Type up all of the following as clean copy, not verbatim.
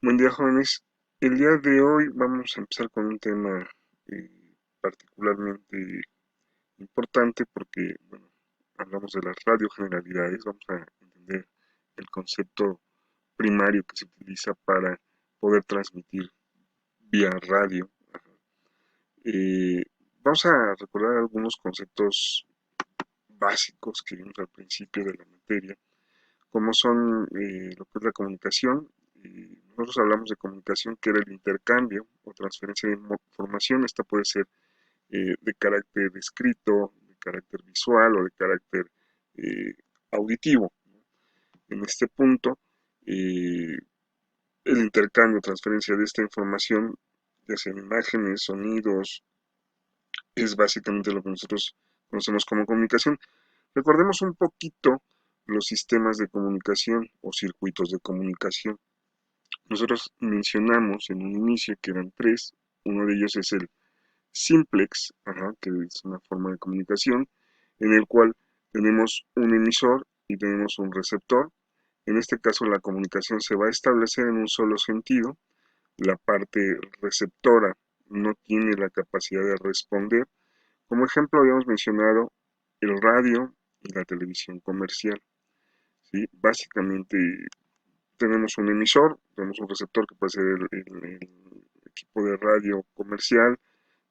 Buen día, jóvenes. El día de hoy vamos a empezar con un tema eh, particularmente importante porque, bueno, hablamos de las radiogeneralidades, vamos a entender el concepto primario que se utiliza para poder transmitir vía radio. Eh, Vamos a recordar algunos conceptos básicos que vimos al principio de la materia, como son lo que es la comunicación. Nosotros hablamos de comunicación, que era el intercambio o transferencia de información. Esta puede ser de carácter escrito, de carácter visual o de carácter eh, auditivo. En este punto, eh, el intercambio o transferencia de esta información, ya sean imágenes, sonidos, es básicamente lo que nosotros conocemos como comunicación. Recordemos un poquito los sistemas de comunicación o circuitos de comunicación. Nosotros mencionamos en un inicio que eran tres. Uno de ellos es el simplex, que es una forma de comunicación, en el cual tenemos un emisor y tenemos un receptor. En este caso, la comunicación se va a establecer en un solo sentido. La parte receptora no tiene la capacidad de responder. Como ejemplo, habíamos mencionado el radio y la televisión comercial. ¿Sí? Básicamente tenemos un emisor, tenemos un receptor que puede ser el equipo de radio comercial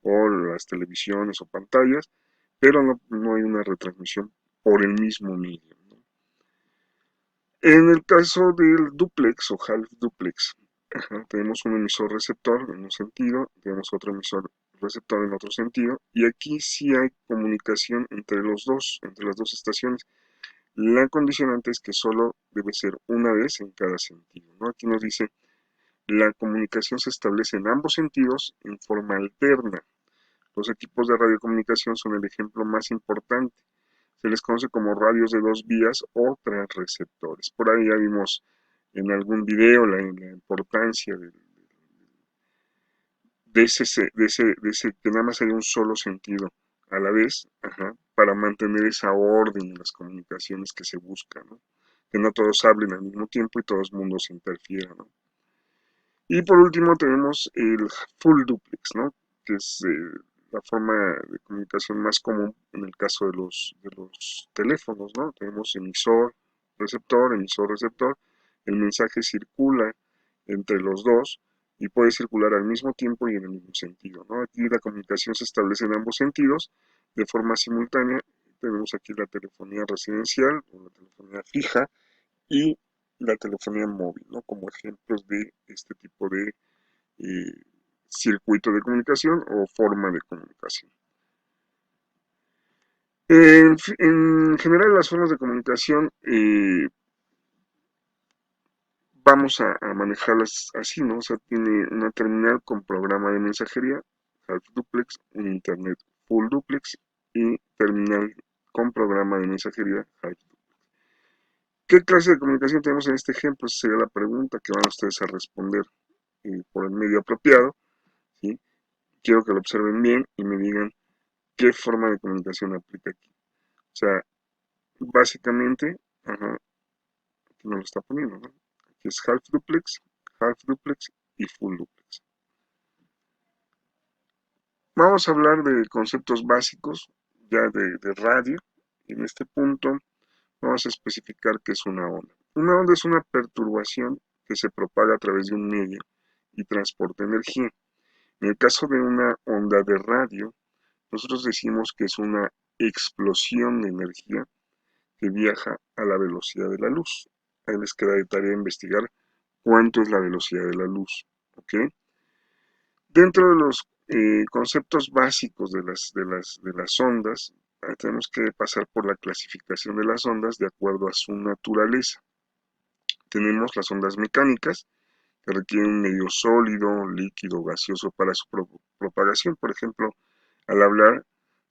o las televisiones o pantallas, pero no hay una retransmisión por el mismo medio, ¿no? En el caso del duplex o half duplex, tenemos un emisor receptor en un sentido, tenemos otro emisor receptor en otro sentido, y aquí sí hay comunicación entre los dos, entre las dos estaciones. La condicionante es que solo debe ser una vez en cada sentido, ¿no? Aquí nos dice, la comunicación se establece en ambos sentidos en forma alterna. Los equipos de radiocomunicación son el ejemplo más importante. Se les conoce como radios de dos vías o transreceptores. Por ahí ya vimos en algún video la importancia de ese que nada más haya un solo sentido a la vez, para mantener esa orden en las comunicaciones que se buscan, ¿no? Que no todos hablen al mismo tiempo y todo el mundo se interfiera, ¿no? Y por último tenemos el full duplex, ¿no? Que es la forma de comunicación más común en el caso de los teléfonos, ¿no? Tenemos emisor, receptor, emisor, receptor. El mensaje circula entre los dos y puede circular al mismo tiempo y en el mismo sentido, ¿no? Aquí la comunicación se establece en ambos sentidos de forma simultánea. Tenemos aquí la telefonía residencial o la telefonía fija y la telefonía móvil, ¿no? Como ejemplos de este tipo de eh, circuito de comunicación o forma de comunicación. En general, las formas de comunicación vamos a manejarlas así, ¿no? O sea, tiene una terminal con programa de mensajería, half duplex, un internet full duplex y terminal con programa de mensajería half duplex. ¿Qué clase de comunicación tenemos en este ejemplo? Esa sería la pregunta que van ustedes a responder por el medio apropiado, ¿sí? Quiero que lo observen bien y me digan qué forma de comunicación aplica aquí. O sea, básicamente, aquí me lo está poniendo, ¿no? Aquí es half duplex y full duplex. Vamos a hablar de conceptos básicos ya de radio. En este punto vamos a especificar qué es una onda. Una onda es una perturbación que se propaga a través de un medio y transporta energía. En el caso de una onda de radio, nosotros decimos que es una explosión de energía que viaja a la velocidad de la luz. Ahí les queda de tarea investigar cuánto es la velocidad de la luz. ¿Ok? Dentro de los conceptos básicos de las ondas, tenemos que pasar por la clasificación de las ondas de acuerdo a su naturaleza. Tenemos las ondas mecánicas, que requieren un medio sólido, líquido, gaseoso para su propagación. Por ejemplo, al hablar,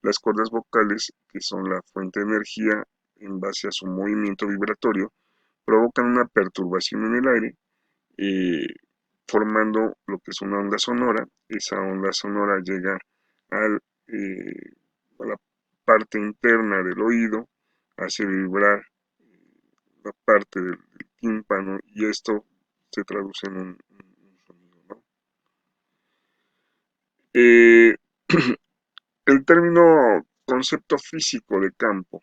las cuerdas vocales, que son la fuente de energía en base a su movimiento vibratorio, provocan una perturbación en el aire, eh, formando lo que es una onda sonora. Esa onda sonora llega al, eh, a la parte interna del oído, hace vibrar la parte del tímpano y esto se traduce en Eh, el término concepto físico de campo,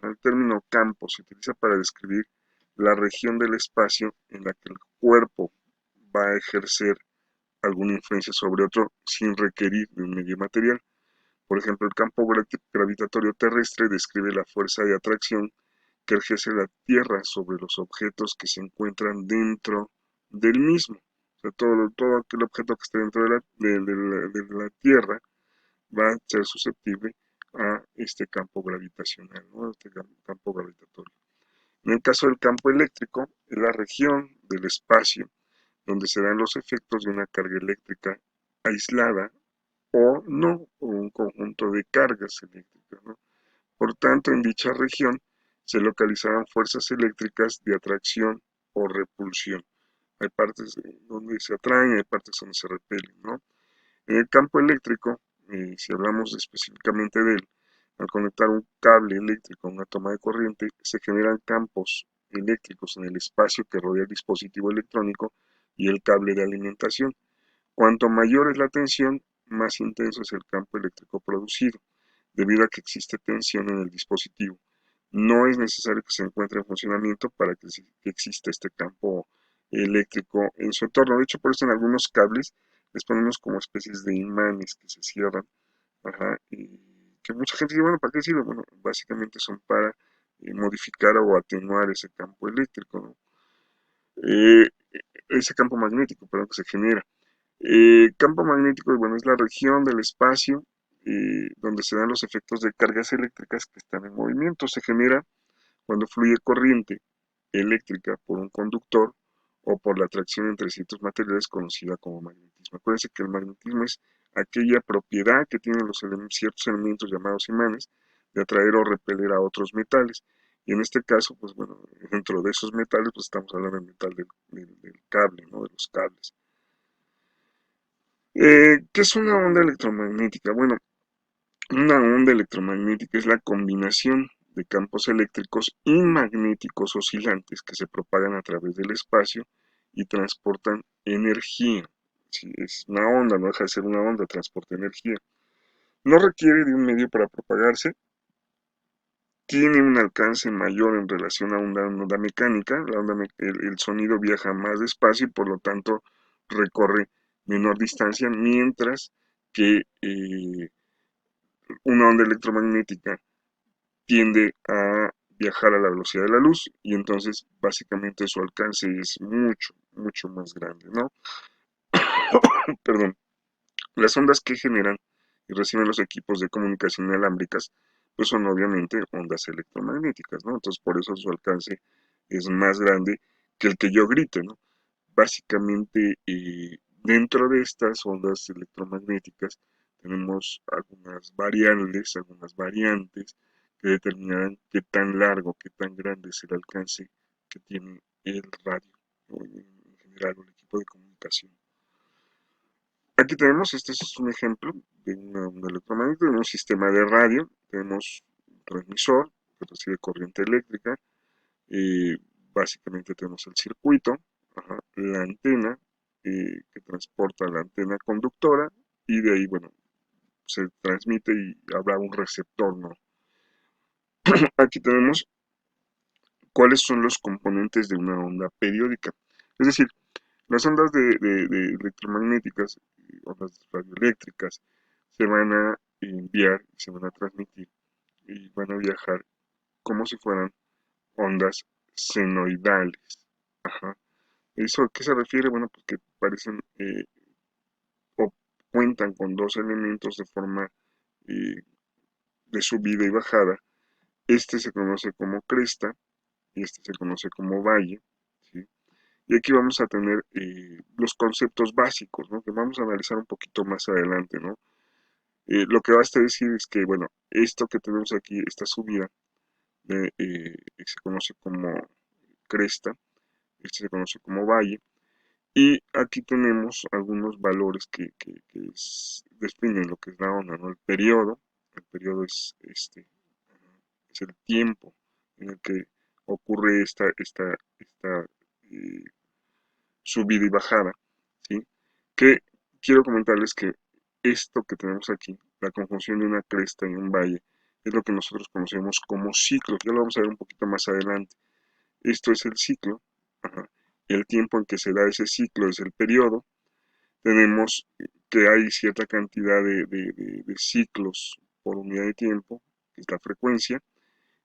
el término campo se utiliza para describir la región del espacio en la que el cuerpo va a ejercer alguna influencia sobre otro sin requerir de un medio material. Por ejemplo, el campo gravitatorio terrestre describe la fuerza de atracción que ejerce la Tierra sobre los objetos que se encuentran dentro del mismo. O sea, todo aquel objeto que esté dentro de la Tierra va a ser susceptible a este campo gravitacional, ¿no? Este campo gravitatorio. En el caso del campo eléctrico, es la región del espacio donde se dan los efectos de una carga eléctrica aislada o no, o un conjunto de cargas eléctricas, ¿no? Por tanto, en dicha región se localizarán fuerzas eléctricas de atracción o repulsión. Hay partes donde se atraen y hay partes donde se repelen, ¿no? En el campo eléctrico, si hablamos específicamente de él, al conectar un cable eléctrico a una toma de corriente, se generan campos eléctricos en el espacio que rodea el dispositivo electrónico y el cable de alimentación. Cuanto mayor es la tensión, más intenso es el campo eléctrico producido, debido a que existe tensión en el dispositivo. No es necesario que se encuentre en funcionamiento para que exista este campo eléctrico en su entorno. De hecho, por eso en algunos cables les ponemos como especies de imanes que se cierran, ajá, y que mucha gente dice, bueno, ¿para qué sirve? Bueno, básicamente son para modificar o atenuar ese campo eléctrico, ¿no? Eh, ese campo magnético, perdón, que se genera. Campo magnético, bueno, es la región del espacio donde se dan los efectos de cargas eléctricas que están en movimiento. Se genera cuando fluye corriente eléctrica por un conductor o por la atracción entre ciertos materiales conocida como magnetismo. Acuérdense que el magnetismo es aquella propiedad que tienen ciertos elementos llamados imanes de atraer o repeler a otros metales. Y en este caso, pues bueno, dentro de esos metales, pues estamos hablando del metal del cable, ¿no? De los cables. ¿Qué es una onda electromagnética? Bueno, una onda electromagnética es la combinación de campos eléctricos y magnéticos oscilantes que se propagan a través del espacio y transportan energía. Si es una onda, no deja de ser una onda, transporta energía. No requiere de un medio para propagarse, tiene un alcance mayor en relación a una onda mecánica. El sonido viaja más despacio y por lo tanto recorre menor distancia, mientras que una onda electromagnética tiende a viajar a la velocidad de la luz y entonces básicamente su alcance es mucho, mucho más grande, ¿no? Perdón. Las ondas que generan y reciben los equipos de comunicación inalámbricas, pues son obviamente ondas electromagnéticas, ¿no? Entonces por eso su alcance es más grande que el que yo grite, ¿no? Básicamente, dentro de estas ondas electromagnéticas tenemos algunas variables, algunas variantes que determinarán qué tan largo, qué tan grande es el alcance que tiene el radio, o en general el equipo de comunicación. Aquí tenemos, este es un ejemplo de una onda electromagnética, de un sistema de radio, tenemos un transmisor que recibe corriente eléctrica, eh, básicamente tenemos el circuito, ajá, la antena que transporta la antena conductora y de ahí, bueno, se transmite y habrá un receptor, ¿no? Aquí tenemos cuáles son los componentes de una onda periódica. Es decir, las ondas de electromagnéticas, ondas radioeléctricas, se van a enviar, se van a transmitir y van a viajar como si fueran ondas senoidales. Ajá. ¿Eso a qué se refiere? Bueno, pues que parecen o cuentan con dos elementos de forma eh, de subida y bajada. Este se conoce como cresta y este se conoce como valle, ¿sí? Y aquí vamos a tener los conceptos básicos, ¿no? Que vamos a analizar un poquito más adelante, ¿no? Lo que basta decir es que, bueno, esto que tenemos aquí, esta subida, se conoce como cresta, este se conoce como valle, y aquí tenemos algunos valores que definen lo que es la onda, ¿no? El periodo es el tiempo en el que ocurre esta subida y bajada, ¿sí? Que quiero comentarles que esto que tenemos aquí, la conjunción de una cresta y un valle, es lo que nosotros conocemos como ciclo. Ya lo vamos a ver un poquito más adelante. Esto es el ciclo. Ajá. El tiempo en que se da ese ciclo es el periodo. Tenemos que hay cierta cantidad de ciclos por unidad de tiempo, que es la frecuencia,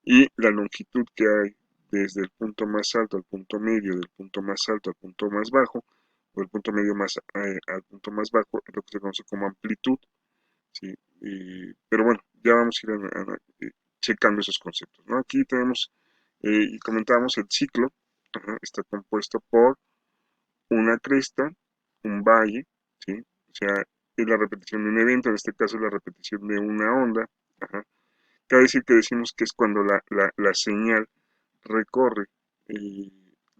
y la longitud que hay desde el punto más alto al punto medio, del punto más alto al punto más bajo, o el punto medio más al punto más bajo, es lo que se conoce como amplitud, ¿sí? Pero bueno, ya vamos a ir checando esos conceptos, ¿no? Aquí tenemos, y comentábamos, el ciclo, ajá, está compuesto por una cresta, un valle, ¿sí? O sea, es la repetición de un evento, en este caso es la repetición de una onda, ajá. Cabe decir que decimos que es cuando la señal recorre eh,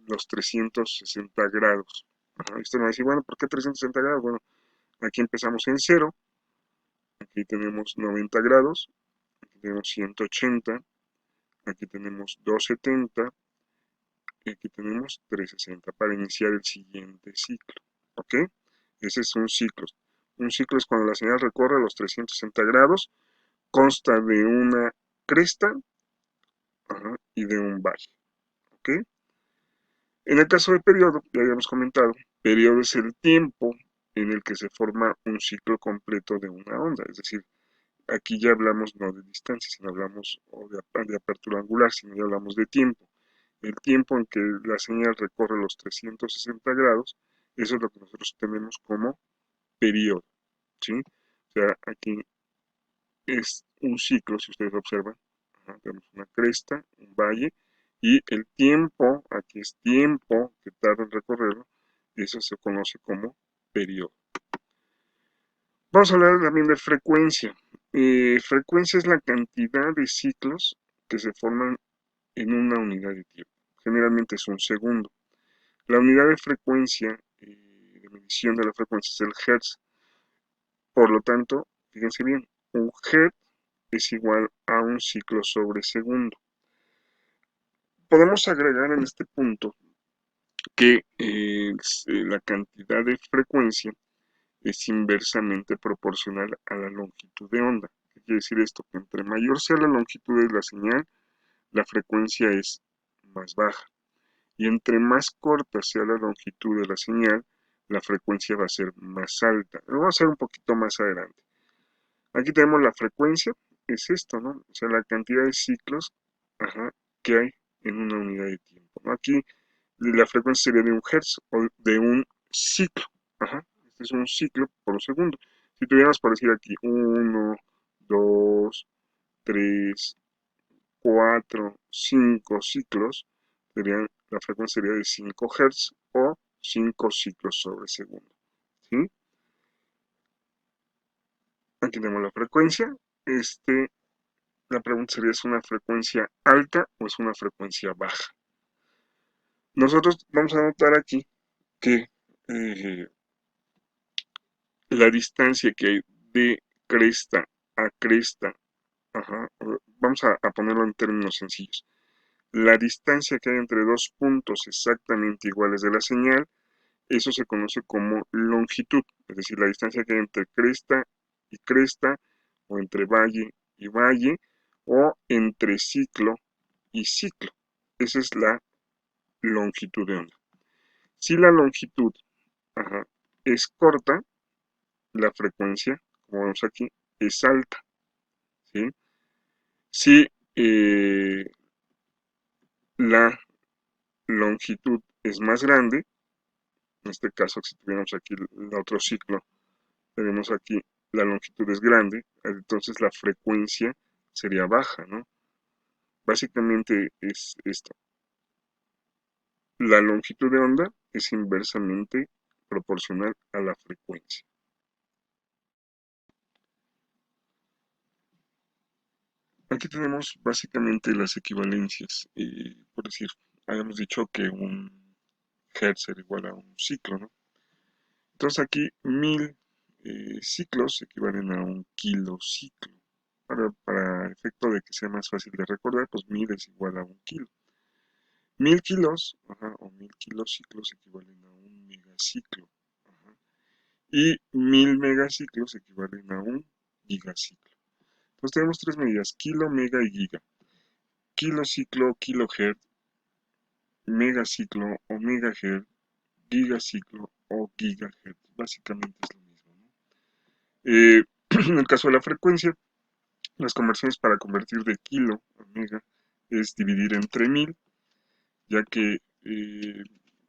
los 360 grados. Ajá. Usted me va a decir, bueno, ¿por qué 360 grados? Bueno, aquí empezamos en cero, aquí tenemos 90 grados, aquí tenemos 180, aquí tenemos 270 y aquí tenemos 360 para iniciar el siguiente ciclo. ¿Ok? Ese es un ciclo. Un ciclo es cuando la señal recorre los 360 grados, consta de una cresta, ajá, y de un valle. ¿Ok? En el caso del periodo, ya habíamos comentado, periodo es el tiempo en el que se forma un ciclo completo de una onda. Es decir, aquí ya hablamos no de distancia, sino hablamos de apertura angular, sino ya hablamos de tiempo. El tiempo en que la señal recorre los 360 grados, eso es lo que nosotros tenemos como periodo, ¿sí? O sea, aquí es un ciclo, si ustedes observan, ajá, tenemos una cresta, un valle, y el tiempo, aquí es tiempo que tarda en recorrerlo, eso se conoce como periodo. Vamos a hablar también de frecuencia. Frecuencia es la cantidad de ciclos que se forman en una unidad de tiempo. Generalmente es un segundo. La unidad de frecuencia, de medición de la frecuencia es el hertz. Por lo tanto, fíjense bien, un hertz es igual a un ciclo sobre segundo. Podemos agregar en este punto que la cantidad de frecuencia es inversamente proporcional a la longitud de onda. ¿Qué quiere decir esto? Que entre mayor sea la longitud de la señal, la frecuencia es más baja. Y entre más corta sea la longitud de la señal, la frecuencia va a ser más alta. Lo vamos a hacer un poquito más adelante. Aquí tenemos la frecuencia, es esto, ¿no? O sea, la cantidad de ciclos, ajá, que hay en una unidad de tiempo, ¿no? Aquí la frecuencia sería de un hertz o de un ciclo, ajá. Este es un ciclo por segundo. Si tuviéramos por decir aquí 1, 2, 3, 4, 5 ciclos, la frecuencia sería de 5 hertz o 5 ciclos sobre segundo, ¿sí? Aquí tenemos la frecuencia. La pregunta sería, ¿es una frecuencia alta o es una frecuencia baja? Nosotros vamos a notar aquí que la distancia que hay de cresta a cresta, ajá, vamos a ponerlo en términos sencillos. La distancia que hay entre dos puntos exactamente iguales de la señal, eso se conoce como longitud, es decir, la distancia que hay entre cresta y cresta, o entre valle y valle, o entre ciclo y ciclo. Esa es la longitud de onda. Si la longitud, ajá, es corta, la frecuencia, como vemos aquí, es alta, ¿sí? Si la longitud es más grande, en este caso, si tuviéramos aquí el otro ciclo, tenemos aquí la longitud es grande, entonces la frecuencia sería baja, ¿no? Básicamente es esto. La longitud de onda es inversamente proporcional a la frecuencia. Aquí tenemos básicamente las equivalencias. Por decir, habíamos dicho que un hertz era igual a un ciclo, ¿no? Entonces aquí 1000 ciclos equivalen a un kilociclo. Para efecto de que sea más fácil de recordar, pues 1000 es igual a un kilo. 1000 kilos, ajá, o 1000 kilociclos equivalen a un megaciclo. Ajá. y 1000 megaciclos equivalen a un gigaciclo. Entonces tenemos tres medidas, kilo, mega y giga. Kilociclo, kilohertz, megaciclo o megahertz, gigaciclo o gigahertz. Básicamente es lo mismo, ¿no? En el caso de la frecuencia, las conversiones para convertir de kilo a mega es dividir entre 1000, ya que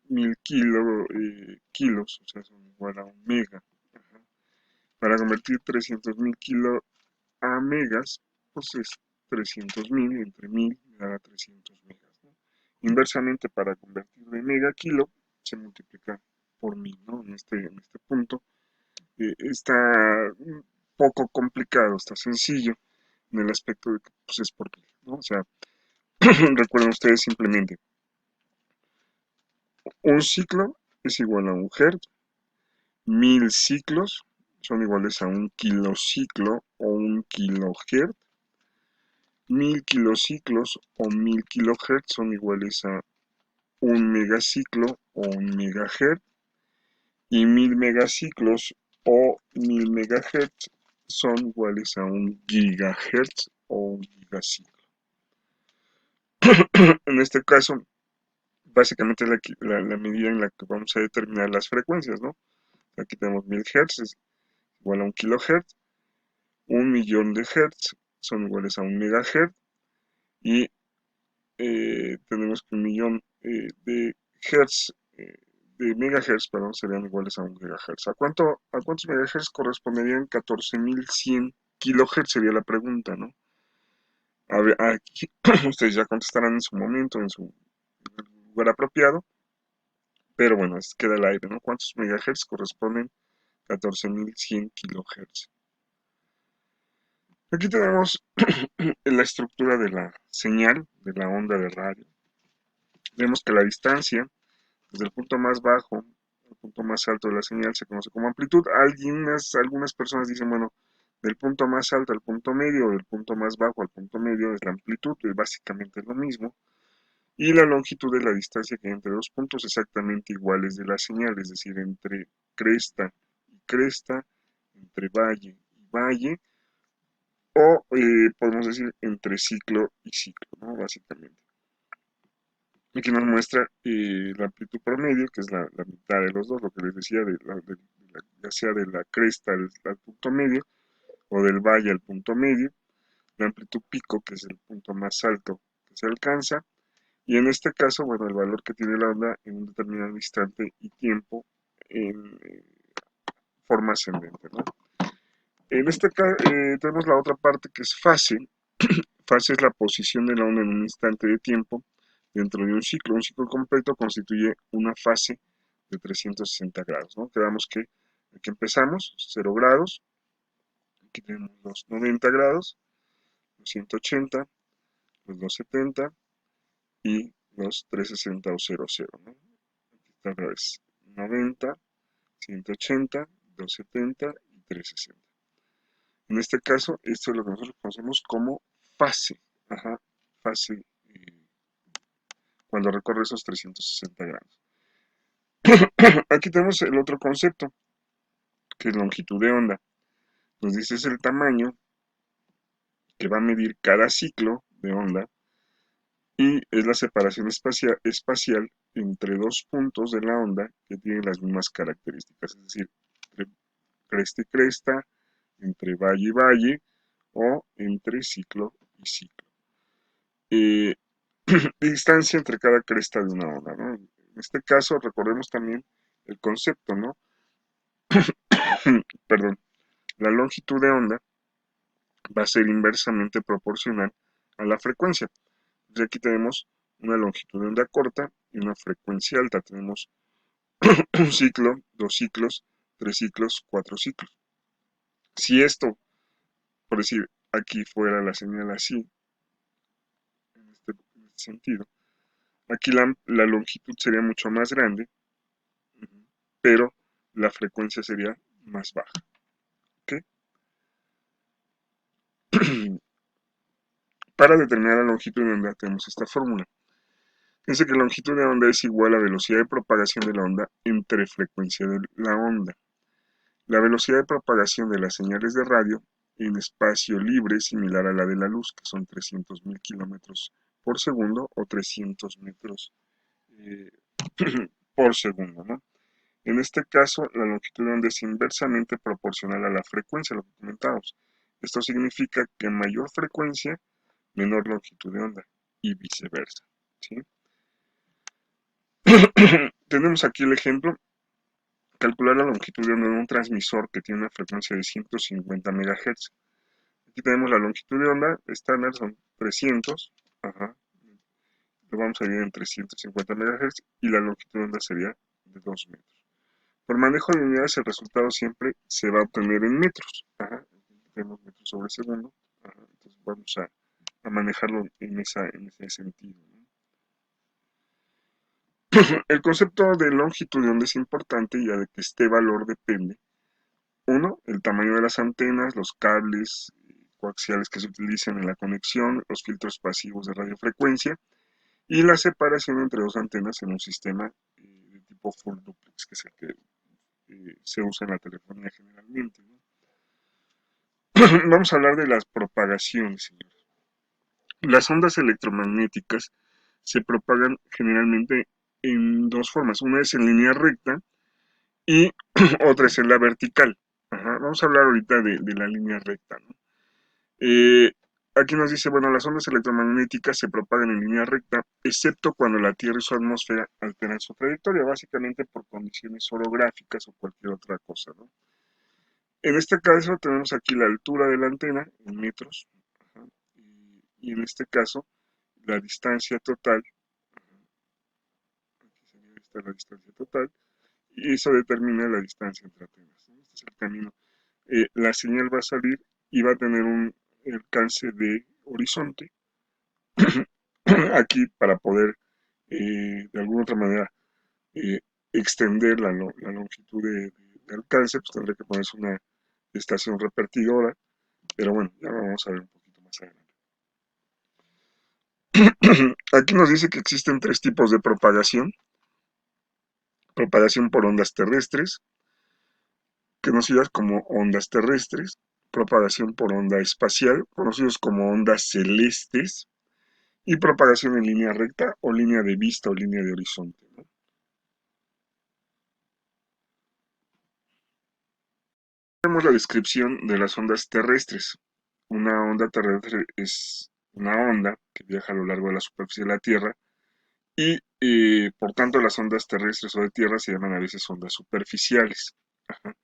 1000 kilos, o sea, son igual a un mega. Ajá. Para convertir 300.000 kilos a megas, pues es 300.000 entre 1000 me da 300 megas, ¿no? Inversamente, para convertir de mega a kilo, se multiplica por 1000, ¿no? En este punto está un poco complicado, está sencillo en el aspecto de que pues, es por 1000, ¿no? O sea, recuerden ustedes simplemente, un ciclo es igual a un hertz, 1000 ciclos son iguales a un kilociclo o un kilohertz, 1000 kilociclos o 1000 kilohertz son iguales a un megaciclo o un megahertz, y 1000 megaciclos o 1000 megahertz son iguales a un gigahertz o un gigaciclo. En este caso, básicamente es la medida en la que vamos a determinar las frecuencias, ¿no? Aquí tenemos 1000 Hz es igual a un kilohertz, un millón de Hz son iguales a un megahertz, y tenemos que un millón de Hz, de megahertz, perdón, serían iguales a un gigahertz. ¿A cuántos megahertz corresponderían 14.100 kilohertz? Sería la pregunta, ¿no? A ver, aquí ustedes ya contestarán en su momento, en el lugar apropiado, pero bueno, queda el aire, ¿no? ¿Cuántos megahertz corresponden a 14.100 kilohertz? Aquí tenemos la estructura de la señal, de la onda de radio. Vemos que la distancia desde el punto más bajo al punto más alto de la señal se conoce como amplitud. Algunas personas dicen, bueno, del punto más alto al punto medio, o del punto más bajo al punto medio es la amplitud, es básicamente lo mismo. Y la longitud es la distancia que hay entre dos puntos exactamente iguales de la señal, es decir, entre cresta y cresta, entre valle y valle, o podemos decir entre ciclo y ciclo, ¿no? Básicamente. Aquí nos muestra la amplitud promedio, que es la mitad de los dos, lo que les decía, ya sea de la cresta al punto medio o del valle al punto medio, la amplitud pico, que es el punto más alto que se alcanza, y en este caso, bueno, el valor que tiene la onda en un determinado instante y tiempo en forma ascendente, ¿no? En este caso tenemos la otra parte que es fase. Fase es la posición de la onda en un instante de tiempo dentro de un ciclo. Un ciclo completo constituye una fase de 360 grados, ¿no? Quedamos que aquí empezamos, 0 grados, aquí tenemos los 90 grados, los 180, los 270 y los 360 o 00, ¿no? Aquí está otra vez, 90, 180, 270 y 360. En este caso, esto es lo que nosotros conocemos como fase. Ajá, fase cuando recorre esos 360 grados. Aquí tenemos el otro concepto, que es longitud de onda. Nos dice es el tamaño que va a medir cada ciclo de onda, y es la separación espacial entre dos puntos de la onda que tienen las mismas características, es decir, entre cresta y cresta, entre valle y valle, o entre ciclo y ciclo. Eh, Distancia entre cada cresta de una onda, ¿no? En este caso, recordemos también el concepto, ¿no? Perdón, la longitud de onda va a ser inversamente proporcional a la frecuencia. Entonces aquí tenemos una longitud de onda corta y una frecuencia alta. Tenemos un ciclo, dos ciclos, tres ciclos, cuatro ciclos. Si esto, por decir, aquí fuera la señal así, en este sentido, aquí la longitud sería mucho más grande, pero la frecuencia sería más baja. ¿Okay? Para determinar la longitud de onda tenemos esta fórmula. Dice que la longitud de onda es igual a velocidad de propagación de la onda entre frecuencia de la onda. La velocidad de propagación de las señales de radio en espacio libre es similar a la de la luz, que son 300.000 kilómetros por segundo o 300 metros eh, por segundo, ¿no? En este caso, la longitud de onda es inversamente proporcional a la frecuencia, lo que comentamos. Esto significa que mayor frecuencia, menor longitud de onda y viceversa, ¿sí? Tenemos aquí el ejemplo, calcular la longitud de onda de un transmisor que tiene una frecuencia de 150 MHz. Aquí tenemos la longitud de onda estándar, son 300, ajá, lo vamos a dividir en 350 MHz y la longitud de onda sería de 2 metros. Por manejo de unidades el resultado siempre se va a obtener en metros, ajá, tenemos metros sobre segundo, ajá, entonces vamos a manejarlo en ese sentido, ¿no? El concepto de longitud de onda es importante ya de que este valor depende, uno, el tamaño de las antenas, los cables coaxiales que se utilizan en la conexión, los filtros pasivos de radiofrecuencia y la separación entre dos antenas en un sistema de tipo full duplex, que es el que se usa en la telefonía generalmente, ¿no? Vamos a hablar de las propagaciones, señores. Las ondas electromagnéticas se propagan generalmente en dos formas. Una es en línea recta y otra es en la vertical. Ajá. Vamos a hablar ahorita de la línea recta, ¿no? Eh, Aquí nos dice, bueno, las ondas electromagnéticas se propagan en línea recta, excepto cuando la Tierra y su atmósfera alteran su trayectoria, básicamente por condiciones orográficas o cualquier otra cosa, ¿no? En este caso tenemos aquí la altura de la antena en metros, ajá, y en este caso la distancia total, aquí sería esta la distancia total, y eso determina la distancia entre antenas, ¿no? Este es el camino. La señal va a salir y va a tener un alcance de horizonte, aquí para poder de alguna otra manera eh, extender la longitud de alcance, pues tendré que ponerse una estación repetidora, pero bueno, ya lo vamos a ver un poquito más adelante. Aquí nos dice que existen tres tipos de propagación: propagación por ondas terrestres, conocidas como ondas terrestres; propagación por onda espacial, conocidos como ondas celestes; y propagación en línea recta o línea de vista o línea de horizonte, ¿no? Tenemos la descripción de las ondas terrestres. Una onda terrestre es una onda que viaja a lo largo de la superficie de la Tierra y por tanto las ondas terrestres o de tierra se llaman a veces ondas superficiales. Ajá.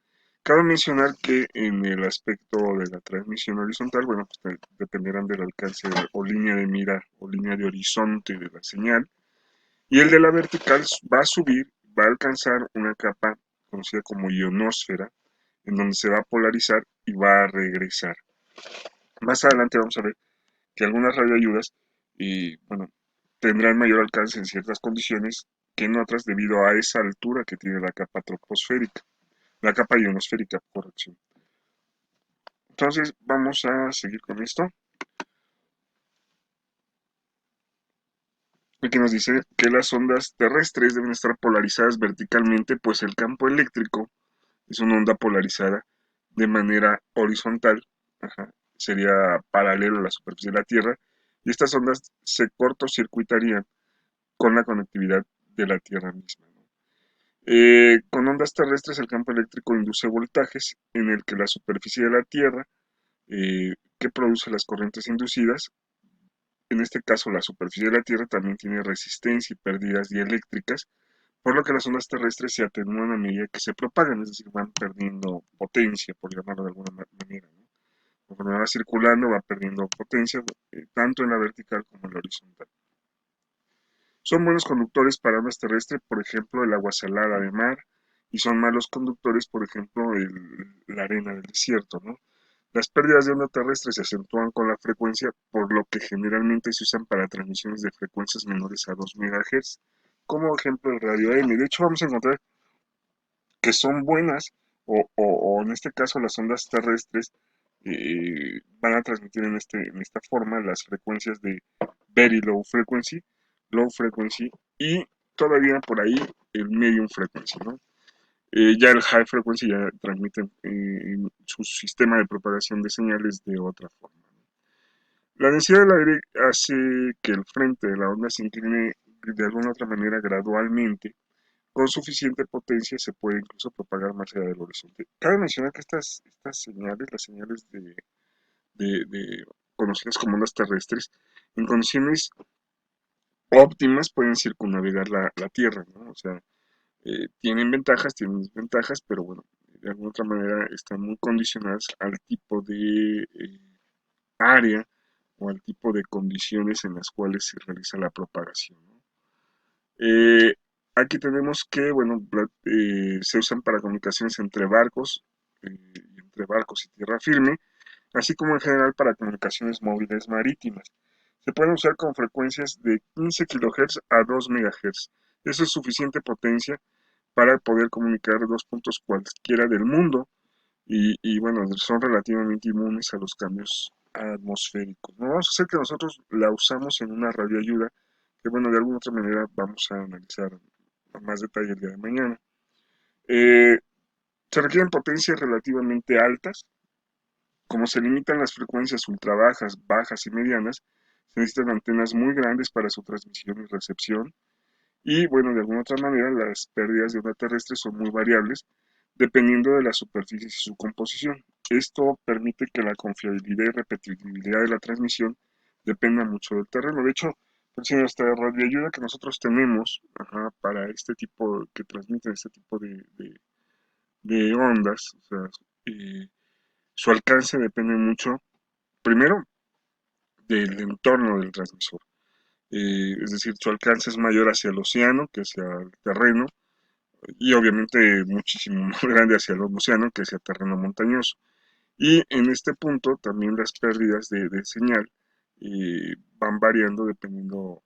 Cabe mencionar que en el aspecto de la transmisión horizontal, bueno, pues dependerán del alcance o línea de mira o línea de horizonte de la señal, y el de la vertical va a subir, va a alcanzar una capa conocida como ionosfera, en donde se va a polarizar y va a regresar. Más adelante vamos a ver que algunas radioayudas bueno, tendrán mayor alcance en ciertas condiciones que en otras debido a esa altura que tiene la capa troposférica, la capa ionosférica, corrección. Entonces vamos a seguir con esto. Aquí nos dice que las ondas terrestres deben estar polarizadas verticalmente, pues el campo eléctrico es una onda polarizada de manera horizontal, ajá, sería paralelo a la superficie de la Tierra, y estas ondas se cortocircuitarían con la conectividad de la Tierra misma, ¿no? Con ondas terrestres el campo eléctrico induce voltajes en el que la superficie de la Tierra, que produce las corrientes inducidas, en este caso la superficie de la Tierra también tiene resistencia y pérdidas dieléctricas, por lo que las ondas terrestres se atenúan a medida que se propagan, es decir, van perdiendo potencia, por llamarlo de alguna manera, ¿no? Conforme va circulando, va perdiendo potencia, tanto en la vertical como en la horizontal. Son buenos conductores para ondas terrestres, por ejemplo, el agua salada de mar, y son malos conductores, por ejemplo, la arena del desierto, ¿no? Las pérdidas de onda terrestre se acentúan con la frecuencia, por lo que generalmente se usan para transmisiones de frecuencias menores a 2 MHz, como ejemplo el radio AM. De hecho, vamos a encontrar que son buenas, o en este caso las ondas terrestres van a transmitir en esta forma las frecuencias de very low frequency y todavía por ahí el medium frequency, ¿no? Ya el high frequency ya transmite su sistema de propagación de señales de otra forma. La densidad del aire hace que el frente de la onda se incline de alguna otra manera gradualmente. Con suficiente potencia se puede incluso propagar más allá del horizonte. Cabe mencionar que estas señales, las señales de conocidas como ondas terrestres, en condiciones óptimas pueden circunnavegar la Tierra, ¿no? O sea, tienen ventajas, tienen desventajas, pero bueno, de alguna otra manera están muy condicionadas al tipo de área o al tipo de condiciones en las cuales se realiza la propagación, ¿no? Eh, Aquí tenemos que, bueno, se usan para comunicaciones entre barcos y tierra firme, así como en general para comunicaciones móviles marítimas. Se pueden usar con frecuencias de 15 kHz a 2 MHz. Eso es suficiente potencia para poder comunicar dos puntos cualquiera del mundo bueno, son relativamente inmunes a los cambios atmosféricos. No vamos a hacer que nosotros la usamos en una radioayuda, que bueno, de alguna otra manera vamos a analizar a más detalle el día de mañana. Eh, Se requieren potencias relativamente altas, como se limitan las frecuencias ultra bajas, bajas y medianas, se necesitan antenas muy grandes para su transmisión y recepción. Y bueno, de alguna otra manera, las pérdidas de onda terrestre son muy variables dependiendo de las superficies y su composición. Esto permite que la confiabilidad y repetibilidad de la transmisión dependa mucho del terreno. De hecho, pues, nuestra radioayuda que nosotros tenemos, ajá, para este tipo, que transmiten este tipo de ondas, o sea, eh, su alcance depende mucho, primero, del entorno del transmisor. Es decir, su alcance es mayor hacia el océano que hacia el terreno, y obviamente muchísimo más grande hacia el océano que hacia terreno montañoso. Y en este punto también las pérdidas de señal van variando dependiendo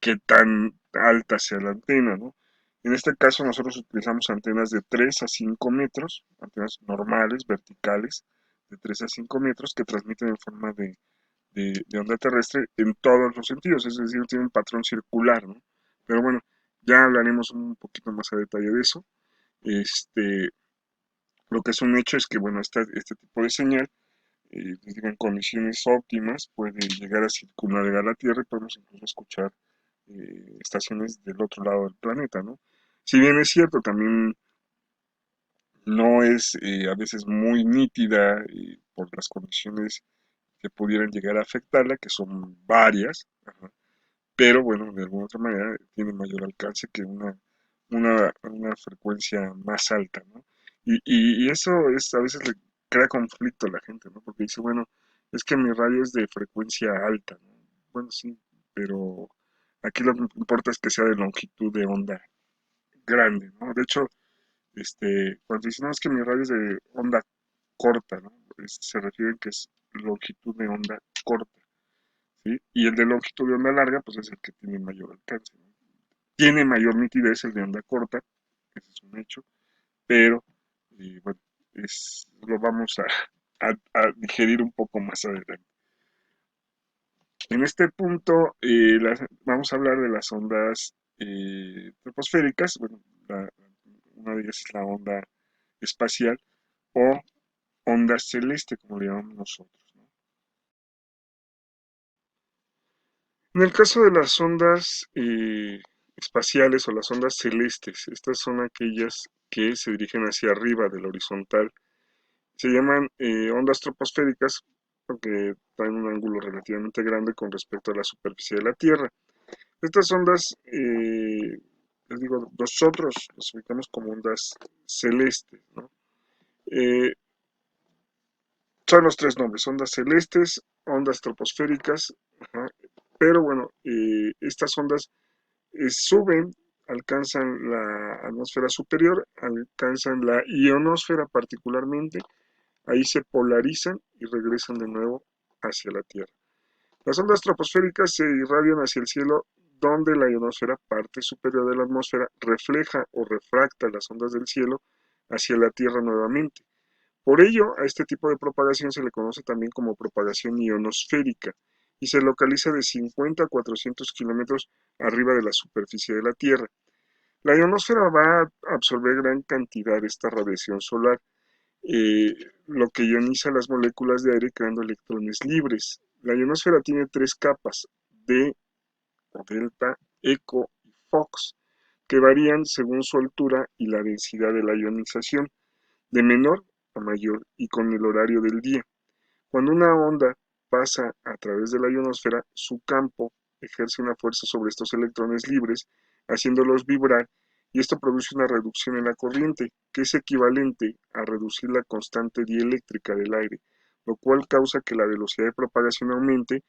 qué tan alta sea la antena, ¿no? En este caso nosotros utilizamos antenas de 3 a 5 metros, antenas normales, verticales, de 3 a 5 metros que transmiten en forma de onda terrestre en todos los sentidos, es decir, tiene un patrón circular, ¿no? Pero bueno, ya hablaremos un poquito más a detalle de eso. Este, lo que es un hecho es que, bueno, este tipo de señal, les digo, en condiciones óptimas, puede llegar a circunnavegar la Tierra y podemos incluso escuchar estaciones del otro lado del planeta, ¿no? Si bien es cierto, también no es a veces muy nítida por las condiciones que pudieran llegar a afectarla, que son varias, ajá, pero bueno, de alguna otra manera tiene mayor alcance que una frecuencia más alta, ¿no? Y eso es, a veces le crea conflicto a la gente, ¿no? Porque dice, bueno, es que mi radio es de frecuencia alta, ¿no? Bueno, sí, pero aquí lo que importa es que sea de longitud de onda grande, ¿no? De hecho, cuando dicen, no, es que mi radio es de onda corta, ¿no? Se refiere que es longitud de onda corta, ¿sí? Y el de longitud de onda larga, pues es el que tiene mayor alcance, ¿no? Tiene mayor nitidez el de onda corta, ese es un hecho, pero bueno, lo vamos a digerir un poco más adelante. En este punto vamos a hablar de las ondas troposféricas, bueno, una de ellas es la onda espacial o onda celeste, como le llamamos nosotros, ¿no? En el caso de las ondas espaciales o las ondas celestes, estas son aquellas que se dirigen hacia arriba del horizontal. Se llaman ondas troposféricas porque traen un ángulo relativamente grande con respecto a la superficie de la Tierra. Estas ondas, les digo, nosotros las ubicamos como ondas celestes, ¿no? Eh, Son los tres nombres, ondas celestes, ondas troposféricas, ajá, pero bueno, estas ondas suben, alcanzan la atmósfera superior, alcanzan la ionosfera particularmente, ahí se polarizan y regresan de nuevo hacia la Tierra. Las ondas troposféricas se irradian hacia el cielo donde la ionosfera, parte superior de la atmósfera, refleja o refracta las ondas del cielo hacia la Tierra nuevamente. Por ello, a este tipo de propagación se le conoce también como propagación ionosférica y se localiza de 50 a 400 kilómetros arriba de la superficie de la Tierra. La ionosfera va a absorber gran cantidad de esta radiación solar, lo que ioniza las moléculas de aire creando electrones libres. La ionosfera tiene tres capas, D, o delta, eco y Fox, que varían según su altura y la densidad de la ionización, de menor a mayor y con el horario del día. Cuando una onda pasa a través de la ionosfera, su campo ejerce una fuerza sobre estos electrones libres, haciéndolos vibrar, y esto produce una reducción en la corriente, que es equivalente a reducir la constante dieléctrica del aire, lo cual causa que la velocidad de propagación aumente,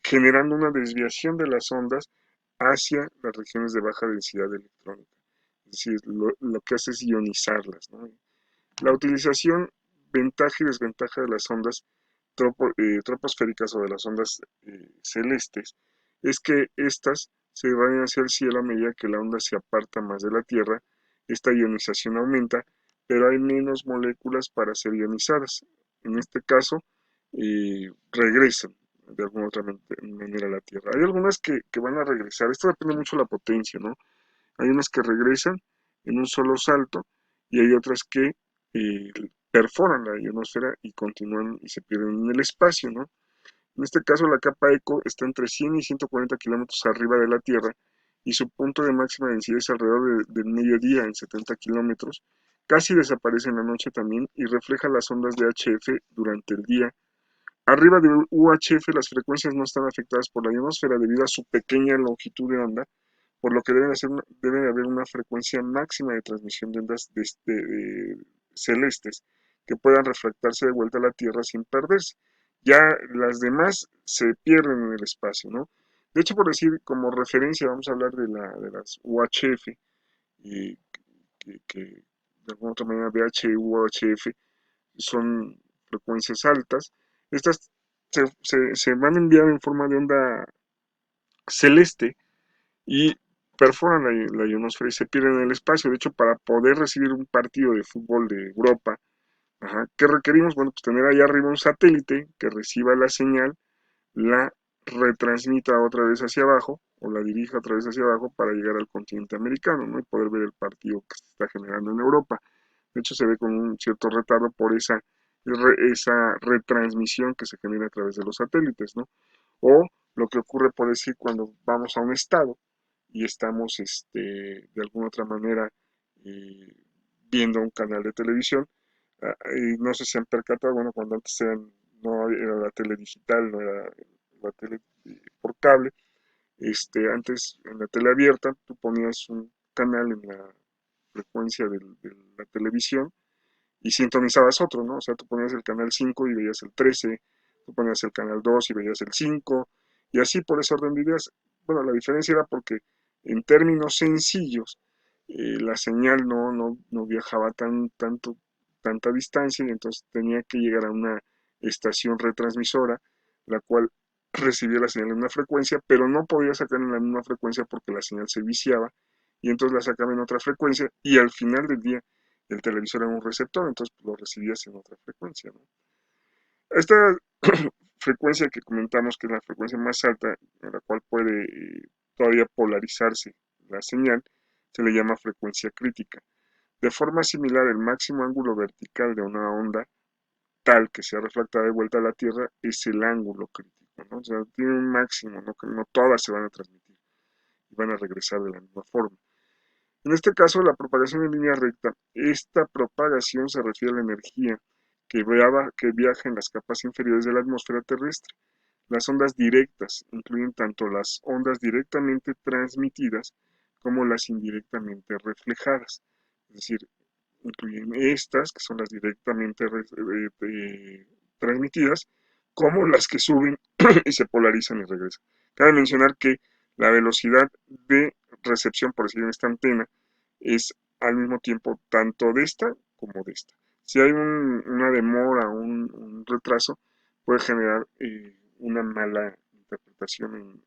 generando una desviación de las ondas hacia las regiones de baja densidad electrónica. Es decir, lo que hace es ionizarlas, ¿no? La utilización, ventaja y desventaja de las ondas troposféricas o de las ondas celestes es que éstas se irradian hacia el cielo a medida que la onda se aparta más de la Tierra. Esta ionización aumenta, pero hay menos moléculas para ser ionizadas. En este caso, regresan de alguna otra manera a la Tierra. Hay algunas que van a regresar, esto depende mucho de la potencia, ¿no? Hay unas que regresan en un solo salto y hay otras que eh, perforan la ionosfera y continúan y se pierden en el espacio, ¿no? En este caso, la capa ECO está entre 100 y 140 kilómetros arriba de la Tierra y su punto de máxima densidad es alrededor del mediodía, en 70 kilómetros. Casi desaparece en la noche también y refleja las ondas de HF durante el día. Arriba de UHF las frecuencias no están afectadas por la ionosfera debido a su pequeña longitud de onda, por lo que debe haber una frecuencia máxima de transmisión de ondas celestes que puedan refractarse de vuelta a la Tierra sin perderse. Ya las demás se pierden en el espacio, ¿no? De hecho, por decir, como referencia, vamos a hablar de las UHF, y que de alguna otra manera VH y UHF son frecuencias altas. Estas se van a enviar en forma de onda celeste y perforan la ionosfera y se pierden en el espacio. De hecho, para poder recibir un partido de fútbol de Europa, ajá, ¿qué requerimos? Bueno, pues tener ahí arriba un satélite que reciba la señal, la retransmita otra vez hacia abajo o la dirija otra vez hacia abajo para llegar al continente americano, ¿no? Y poder ver el partido que se está generando en Europa. De hecho, se ve con un cierto retardo por esa retransmisión que se genera a través de los satélites, ¿no? O lo que ocurre, por decir, cuando vamos a un estado y estamos de alguna otra manera eh, viendo un canal de televisión. Y no sé si han percatado, bueno, cuando antes no era la tele digital, no era la tele por cable, antes en la tele abierta tú ponías un canal en la frecuencia de la televisión y sintonizabas otro, ¿no? O sea, tú ponías el canal 5 y veías el 13, tú ponías el canal 2 y veías el 5, y así por ese orden de ideas. Bueno, la diferencia era porque en términos sencillos, la señal no viajaba tanta distancia y entonces tenía que llegar a una estación retransmisora, la cual recibía la señal en una frecuencia, pero no podía sacar en la misma frecuencia porque la señal se viciaba y entonces la sacaba en otra frecuencia y al final del día el televisor era un receptor, entonces pues, lo recibías en otra frecuencia, ¿no? Esta frecuencia que comentamos, que es la frecuencia más alta, en la cual puede todavía polarizarse la señal, se le llama frecuencia crítica. De forma similar, el máximo ángulo vertical de una onda tal que sea refractada de vuelta a la Tierra es el ángulo crítico, ¿no? O sea, tiene un máximo, ¿no? Que no todas se van a transmitir y van a regresar de la misma forma. En este caso, la propagación en línea recta. Esta propagación se refiere a la energía que viaja en las capas inferiores de la atmósfera terrestre. Las ondas directas incluyen tanto las ondas directamente transmitidas como las indirectamente reflejadas. Es decir, incluyen estas, que son las directamente transmitidas, como las que suben y se polarizan y regresan. Cabe mencionar que la velocidad de recepción, por decir en esta antena, es al mismo tiempo tanto de esta como de esta. Si hay una demora, un retraso, puede generar una mala interpretación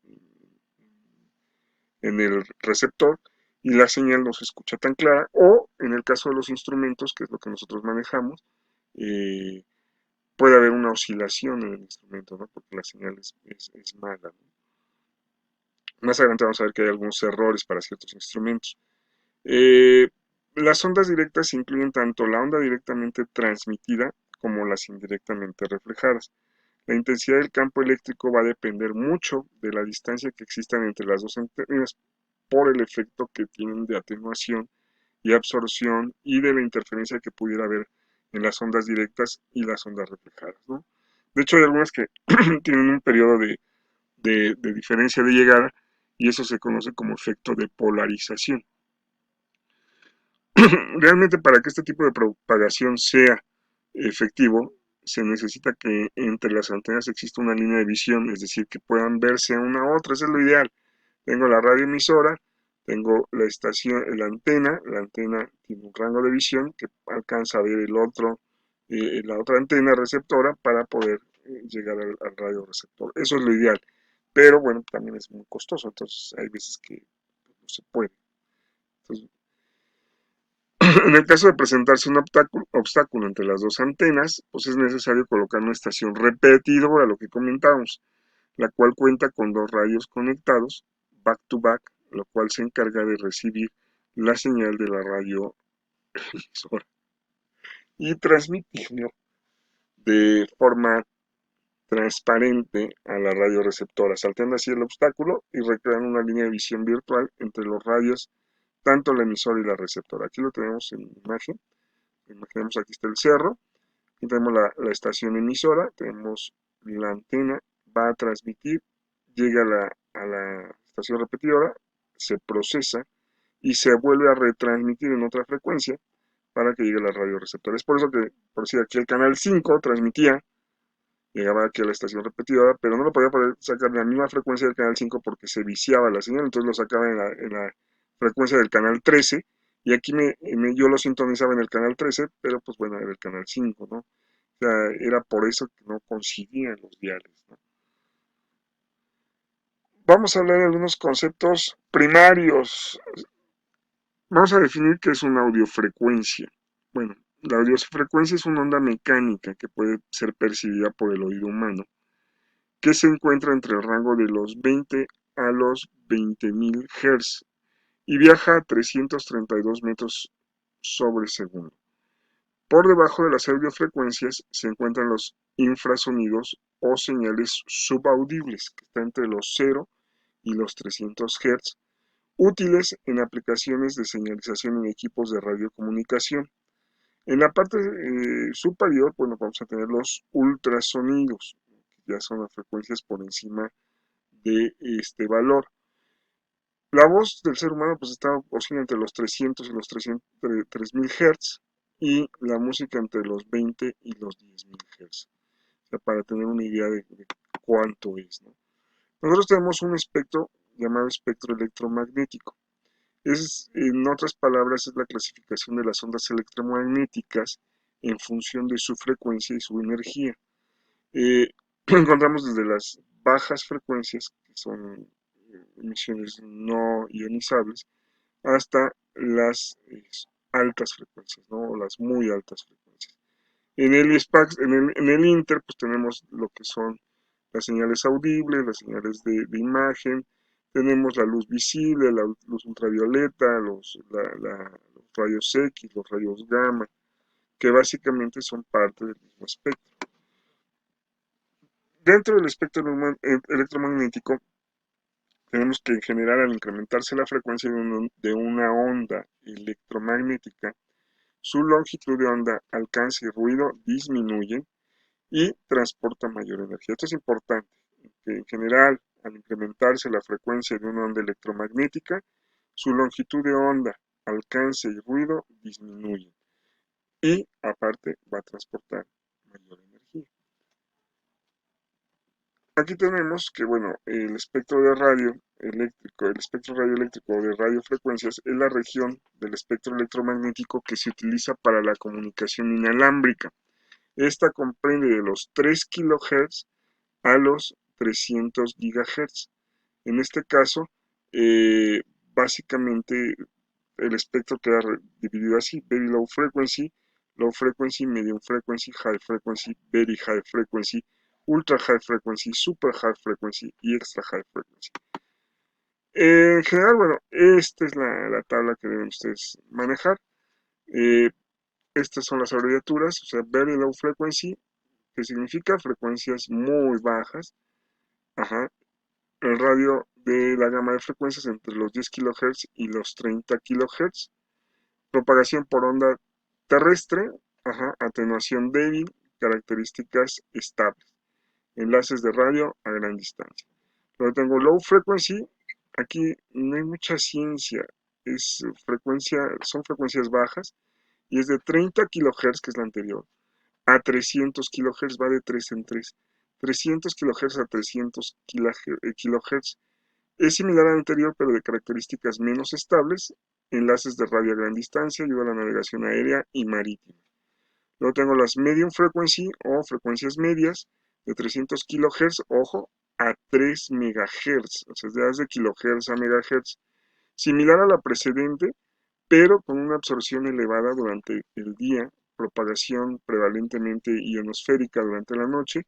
en el receptor y la señal no se escucha tan clara, o en el caso de los instrumentos, que es lo que nosotros manejamos, eh, puede haber una oscilación en el instrumento, ¿no? Porque la señal es mala, ¿no? Más adelante vamos a ver que hay algunos errores para ciertos instrumentos. Eh, las ondas directas incluyen tanto la onda directamente transmitida como las indirectamente reflejadas. La intensidad del campo eléctrico va a depender mucho de la distancia que existan entre las dos antenas por el efecto que tienen de atenuación y absorción y de la interferencia que pudiera haber en las ondas directas y las ondas reflejadas, ¿no? De hecho, hay algunas que tienen un periodo de diferencia de llegada y eso se conoce como efecto de polarización. Realmente para que este tipo de propagación sea efectivo, se necesita que entre las antenas exista una línea de visión, es decir, que puedan verse una a otra, eso es lo ideal. Tengo la radioemisora, tengo la estación, la antena tiene un rango de visión que alcanza a ver la otra antena receptora para poder llegar al radio receptor. Eso es lo ideal, pero bueno, también es muy costoso, entonces hay veces que no se puede. Entonces, en el caso de presentarse un obstáculo entre las dos antenas, pues es necesario colocar una estación repetidora, lo que comentábamos, la cual cuenta con dos radios conectados back to back, lo cual se encarga de recibir la señal de la radio emisora y transmitirlo de forma transparente a la radio receptora, saltando así el obstáculo y recreando una línea de visión virtual entre los radios, tanto la emisora y la receptora. Aquí lo tenemos en imagen. Imaginemos aquí está el cerro, aquí tenemos la estación emisora, tenemos la antena, va a transmitir, llega a la estación repetidora, se procesa y se vuelve a retransmitir en otra frecuencia para que llegue a la radio receptora. Es por eso que, por decir aquí el canal 5 transmitía, llegaba aquí a la estación repetidora, pero no lo podía poder sacar de la misma frecuencia del canal 5 porque se viciaba la señal, entonces lo sacaba en la frecuencia del canal 13 y aquí yo lo sintonizaba en el canal 13, pero pues bueno, era el canal 5, ¿no? O sea, era por eso que no coincidían los diales, ¿no? Vamos a hablar de algunos conceptos primarios. Vamos a definir qué es una audiofrecuencia. Bueno, la audiofrecuencia es una onda mecánica que puede ser percibida por el oído humano, que se encuentra entre el rango de los 20 a los 20.000 Hz y viaja a 332 metros sobre segundo. Por debajo de las audiofrecuencias se encuentran los infrasonidos o señales subaudibles, que están entre los 0 y los 300 Hz, útiles en aplicaciones de señalización en equipos de radiocomunicación. En la parte superior, bueno, vamos a tener los ultrasonidos, que ya son las frecuencias por encima de este valor. La voz del ser humano pues está oscila entre los 300 y los 3000 Hz y la música entre los 20 y los 10.000 Hz. O sea, para tener una idea de cuánto es, ¿no? Nosotros tenemos un espectro llamado espectro electromagnético. En otras palabras, es la clasificación de las ondas electromagnéticas en función de su frecuencia y su energía. Encontramos desde las bajas frecuencias, que son emisiones no ionizables, hasta las altas frecuencias, ¿no? O las muy altas frecuencias. En el Inter, pues tenemos lo que son las señales audibles, las señales de imagen, tenemos la luz visible, la luz ultravioleta, los rayos X, los rayos gamma, que básicamente son parte del mismo espectro. Dentro del espectro electromagnético, tenemos que en general al incrementarse la frecuencia de una onda electromagnética, su longitud de onda, alcance y ruido disminuyen y transporta mayor energía. Esto es importante, que en general al incrementarse la frecuencia de una onda electromagnética, su longitud de onda, alcance y ruido disminuyen y aparte va a transportar mayor energía. Aquí tenemos que, bueno, el espectro de radio eléctrico, el espectro radioeléctrico de radiofrecuencias es la región del espectro electromagnético que se utiliza para la comunicación inalámbrica. Esta comprende de los 3 kHz a los 300 GHz. En este caso, eh, básicamente el espectro queda dividido así: very low frequency, medium frequency, high frequency, very high frequency, ultra high frequency, super high frequency y extra high frequency. En general, bueno, esta es la tabla que deben ustedes manejar. Eh, Estas son las abreviaturas, o sea, Very Low Frequency, que significa frecuencias muy bajas. Ajá. El radio de la gama de frecuencias entre los 10 kHz y los 30 kHz. Propagación por onda terrestre, ajá, atenuación débil, características estables. Enlaces de radio a gran distancia. Luego tengo low frequency, aquí no hay mucha ciencia, son frecuencias bajas y es de 30 kHz, que es la anterior, a 300 kHz, va de 3 en 3. 300 kHz a 300 kHz es similar al anterior, pero de características menos estables, enlaces de radio a gran distancia, ayuda a la navegación aérea y marítima. Luego tengo las medium frequency o frecuencias medias de 300 kHz, ojo, a 3 MHz, o sea, de kilohertz a megahertz, similar a la precedente, pero con una absorción elevada durante el día, propagación prevalentemente ionosférica durante la noche,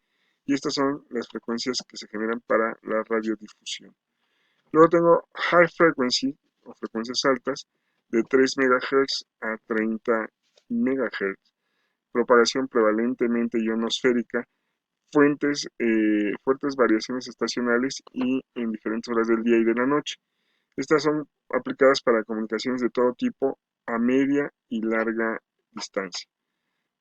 y estas son las frecuencias que se generan para la radiodifusión. Luego tengo high frequency o frecuencias altas de 3 MHz a 30 MHz, propagación prevalentemente ionosférica, fuertes variaciones estacionales y en diferentes horas del día y de la noche. Estas son aplicadas para comunicaciones de todo tipo a media y larga distancia.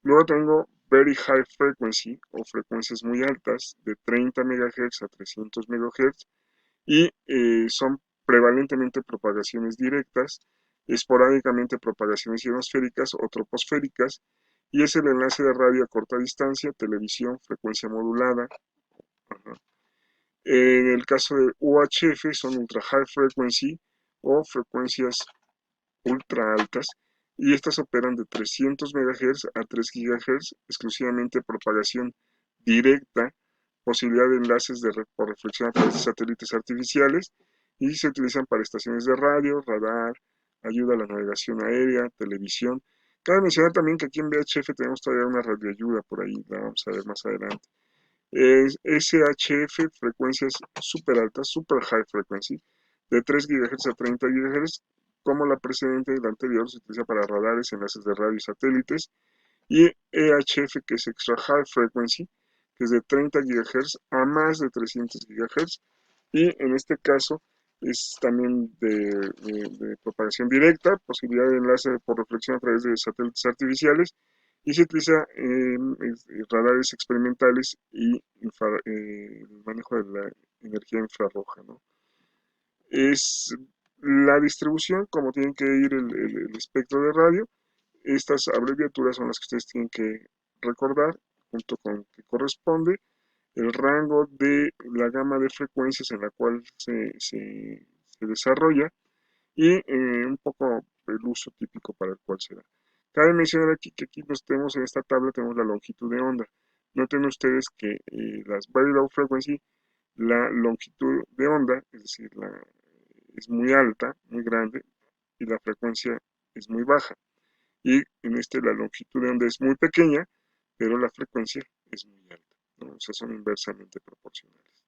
Luego tengo Very High Frequency o frecuencias muy altas de 30 MHz a 300 MHz y son prevalentemente propagaciones directas, esporádicamente propagaciones ionosféricas o troposféricas, y es el enlace de radio a corta distancia, televisión, frecuencia modulada. Ajá. En el caso de UHF son ultra high frequency o frecuencias ultra altas, y estas operan de 300 MHz a 3 GHz, exclusivamente propagación directa, posibilidad de enlaces por reflexión a través de satélites artificiales, y se utilizan para estaciones de radio, radar, ayuda a la navegación aérea, televisión. Cabe mencionar también que aquí en VHF tenemos todavía una radioayuda por ahí, la vamos a ver más adelante. SHF, frecuencias super altas, super high frequency, de 3 GHz a 30 GHz, como la precedente y la anterior, se utiliza para radares, enlaces de radio y satélites, y EHF, que es extra high frequency, que es de 30 GHz a más de 300 GHz, y en este caso es también de propagación directa, posibilidad de enlace por reflexión a través de satélites artificiales, y se utiliza en radares experimentales y el manejo de la energía infrarroja, ¿no? Es la distribución, como tienen que ir el espectro de radio. Estas abreviaturas son las que ustedes tienen que recordar, junto con que corresponde el rango de la gama de frecuencias en la cual se desarrolla, y un poco el uso típico para el cual se da. Cabe mencionar aquí que aquí nos tenemos en esta tabla, tenemos la longitud de onda. Noten ustedes que las very low frequency, la longitud de onda, es decir, es muy alta, muy grande, y la frecuencia es muy baja. Y en este la longitud de onda es muy pequeña, pero la frecuencia es muy alta, ¿no? O sea, son inversamente proporcionales.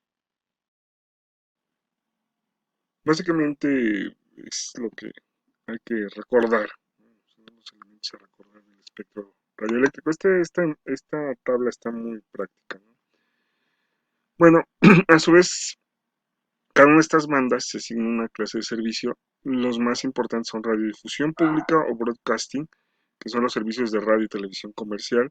Básicamente es lo que hay que recordar, ¿no? Son los elementos a recordar del espectro radioeléctrico. Esta tabla está muy práctica, ¿no? Bueno, a su vez, cada una de estas bandas se asigna una clase de servicio. Los más importantes son radiodifusión pública o broadcasting, que son los servicios de radio y televisión comercial,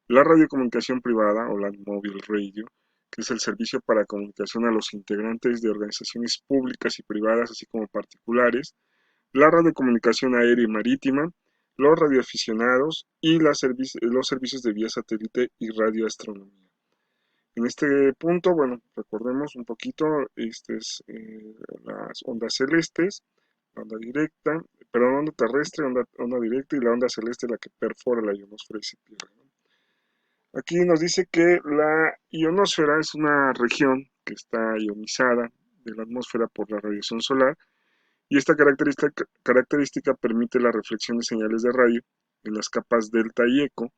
la radiocomunicación privada o la mobile radio, que es el servicio para comunicación a los integrantes de organizaciones públicas y privadas, así como particulares, la radiocomunicación aérea y marítima, los radioaficionados y los servicios de vía satélite y radioastronomía. En este punto, bueno, recordemos un poquito, las ondas celestes, la onda directa, perdón, onda terrestre, onda directa, y la onda celeste, la que perfora la ionosfera y se pierde, ¿no? Aquí nos dice que la ionosfera es una región que está ionizada de la atmósfera por la radiación solar, y esta característica permite la reflexión de señales de radio en las capas delta y eco.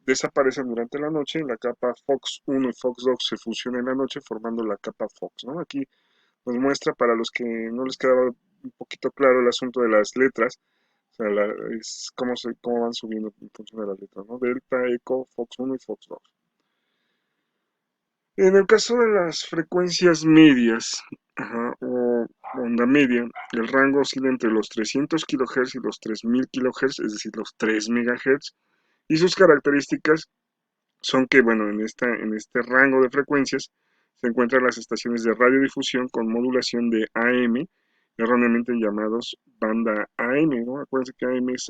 Desaparecen durante la noche, la capa Fox 1 y Fox 2 se fusionan en la noche formando la capa Fox, ¿no? Aquí nos muestra para los que no les quedaba un poquito claro el asunto de las letras, o sea, es cómo van subiendo en función de las letras, ¿no? Delta, Eco, Fox 1 y Fox 2. En el caso de las frecuencias medias, ajá, o onda media, el rango oscila entre los 300 kHz y los 3000 kHz, es decir, los 3 MHz, y sus características son que, bueno, en este rango de frecuencias se encuentran las estaciones de radiodifusión con modulación de AM, erróneamente llamados banda AM, ¿no? Acuérdense que AM es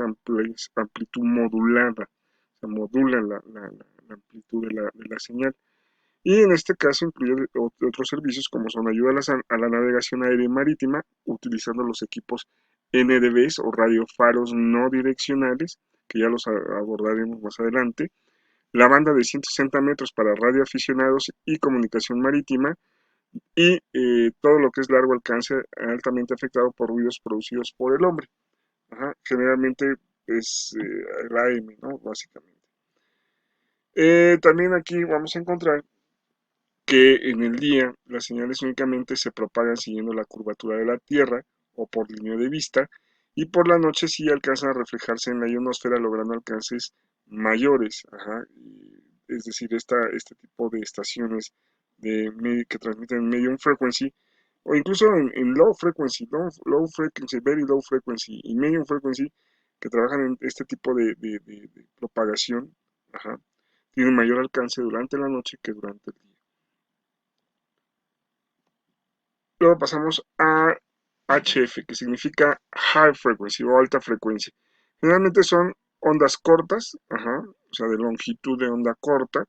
amplitud modulada, o sea, modula la amplitud de la señal. Y en este caso incluye otros servicios como son ayuda a la navegación aérea y marítima, utilizando los equipos NDVs o radiofaros no direccionales, que ya los abordaremos más adelante, la banda de 160 metros para radioaficionados y comunicación marítima, y todo lo que es largo alcance altamente afectado por ruidos producidos por el hombre. Ajá, generalmente es el AM, ¿no? Básicamente. También aquí vamos a encontrar que en el día las señales únicamente se propagan siguiendo la curvatura de la Tierra o por línea de vista, y por la noche sí alcanzan a reflejarse en la ionosfera logrando alcances mayores. Ajá, es decir, este tipo de estaciones que transmiten medium frequency o incluso en low frequency, very low frequency y medium frequency, que trabajan en este tipo de propagación, ajá, tienen mayor alcance durante la noche que durante el día. Luego pasamos a HF, que significa High Frequency o alta frecuencia. Generalmente son ondas cortas, ajá, o sea, de longitud de onda corta.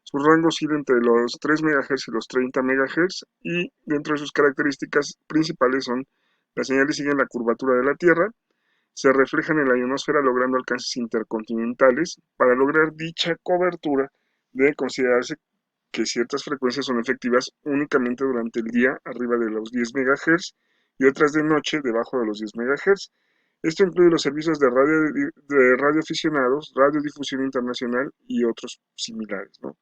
Su rango oscila entre los 3 MHz y los 30 MHz, y dentro de sus características principales son: las señales siguen la curvatura de la Tierra, se reflejan en la ionosfera logrando alcances intercontinentales. Para lograr dicha cobertura debe considerarse que ciertas frecuencias son efectivas únicamente durante el día, arriba de los 10 MHz, y otras de noche, debajo de los 10 MHz. Esto incluye los servicios de radioaficionados, radiodifusión internacional y otros similares, ¿no?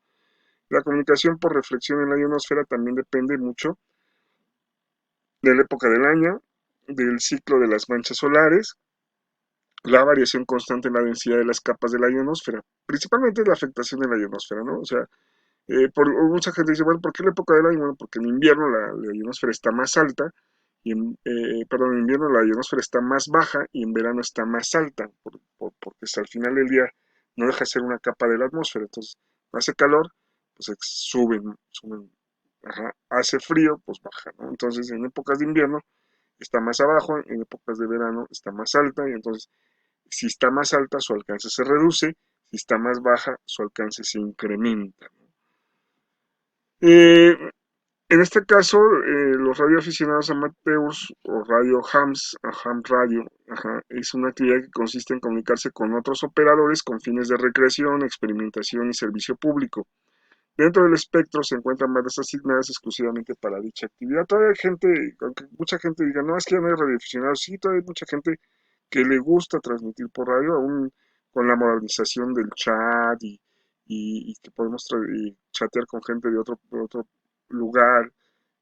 La comunicación por reflexión en la ionosfera también depende mucho de la época del año, del ciclo de las manchas solares, la variación constante en la densidad de las capas de la ionosfera, principalmente la afectación de la ionosfera, ¿no? O sea, mucha gente dice, bueno, ¿por qué la época del año? Bueno, porque en invierno la ionosfera está más alta, perdón, en invierno la ionosfera está más baja y en verano está más alta, porque hasta el final del día no deja de ser una capa de la atmósfera. Entonces, hace calor, pues suben, ajá, hace frío, pues baja, ¿no? Entonces, en épocas de invierno está más abajo, en épocas de verano está más alta, y entonces, si está más alta, su alcance se reduce; si está más baja, su alcance se incrementa, ¿no? Eh, en este caso, los radioaficionados amateurs o radio hams, ham radio, ajá, es una actividad que consiste en comunicarse con otros operadores con fines de recreación, experimentación y servicio público. Dentro del espectro se encuentran bandas asignadas exclusivamente para dicha actividad. Todavía hay gente, aunque mucha gente diga, no, es que ya no hay radioaficionados, sí, todavía hay mucha gente que le gusta transmitir por radio, aún con la modernización del chat y que podemos chatear con gente de otro lugar,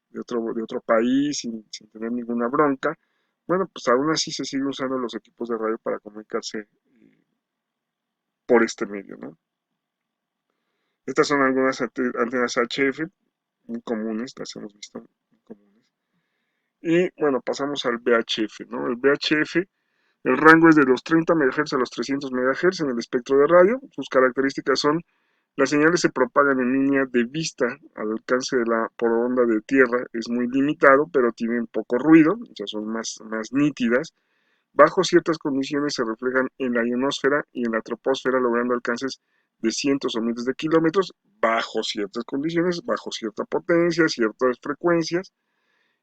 de otro país, sin tener ninguna bronca. Bueno, pues aún así se sigue usando los equipos de radio para comunicarse por este medio, ¿no? Estas son algunas antenas HF muy comunes, las hemos visto muy comunes. Y bueno, pasamos al VHF, ¿no? El VHF, el rango es de los 30 MHz a los 300 MHz en el espectro de radio. Sus características son: las señales se propagan en línea de vista, al alcance por onda de tierra es muy limitado, pero tienen poco ruido, o sea, son más nítidas. Bajo ciertas condiciones se reflejan en la ionosfera y en la troposfera, logrando alcances de cientos o miles de kilómetros, bajo ciertas condiciones, bajo cierta potencia, ciertas frecuencias.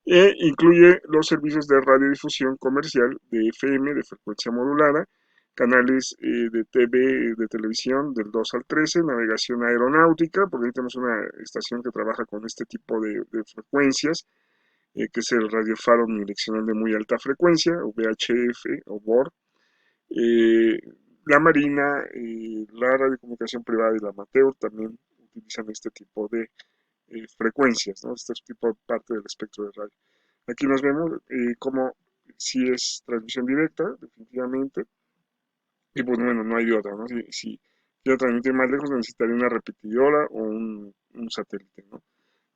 Incluye los servicios de radiodifusión comercial de FM, de frecuencia modulada, canales de TV, de televisión del 2 al 13, navegación aeronáutica, porque ahí tenemos una estación que trabaja con este tipo de frecuencias, que es el radiofaro omnidireccional de muy alta frecuencia, o VHF o BOR. Eh, la Marina, la radiocomunicación privada y la amateur también utilizan este tipo de frecuencias, ¿no? Este tipo de parte del espectro de radio. Aquí nos vemos como si es transmisión directa, definitivamente, y pues bueno, no hay de otra, ¿no? Si quiero transmitir más lejos necesitaría una repetidora o un satélite, ¿no?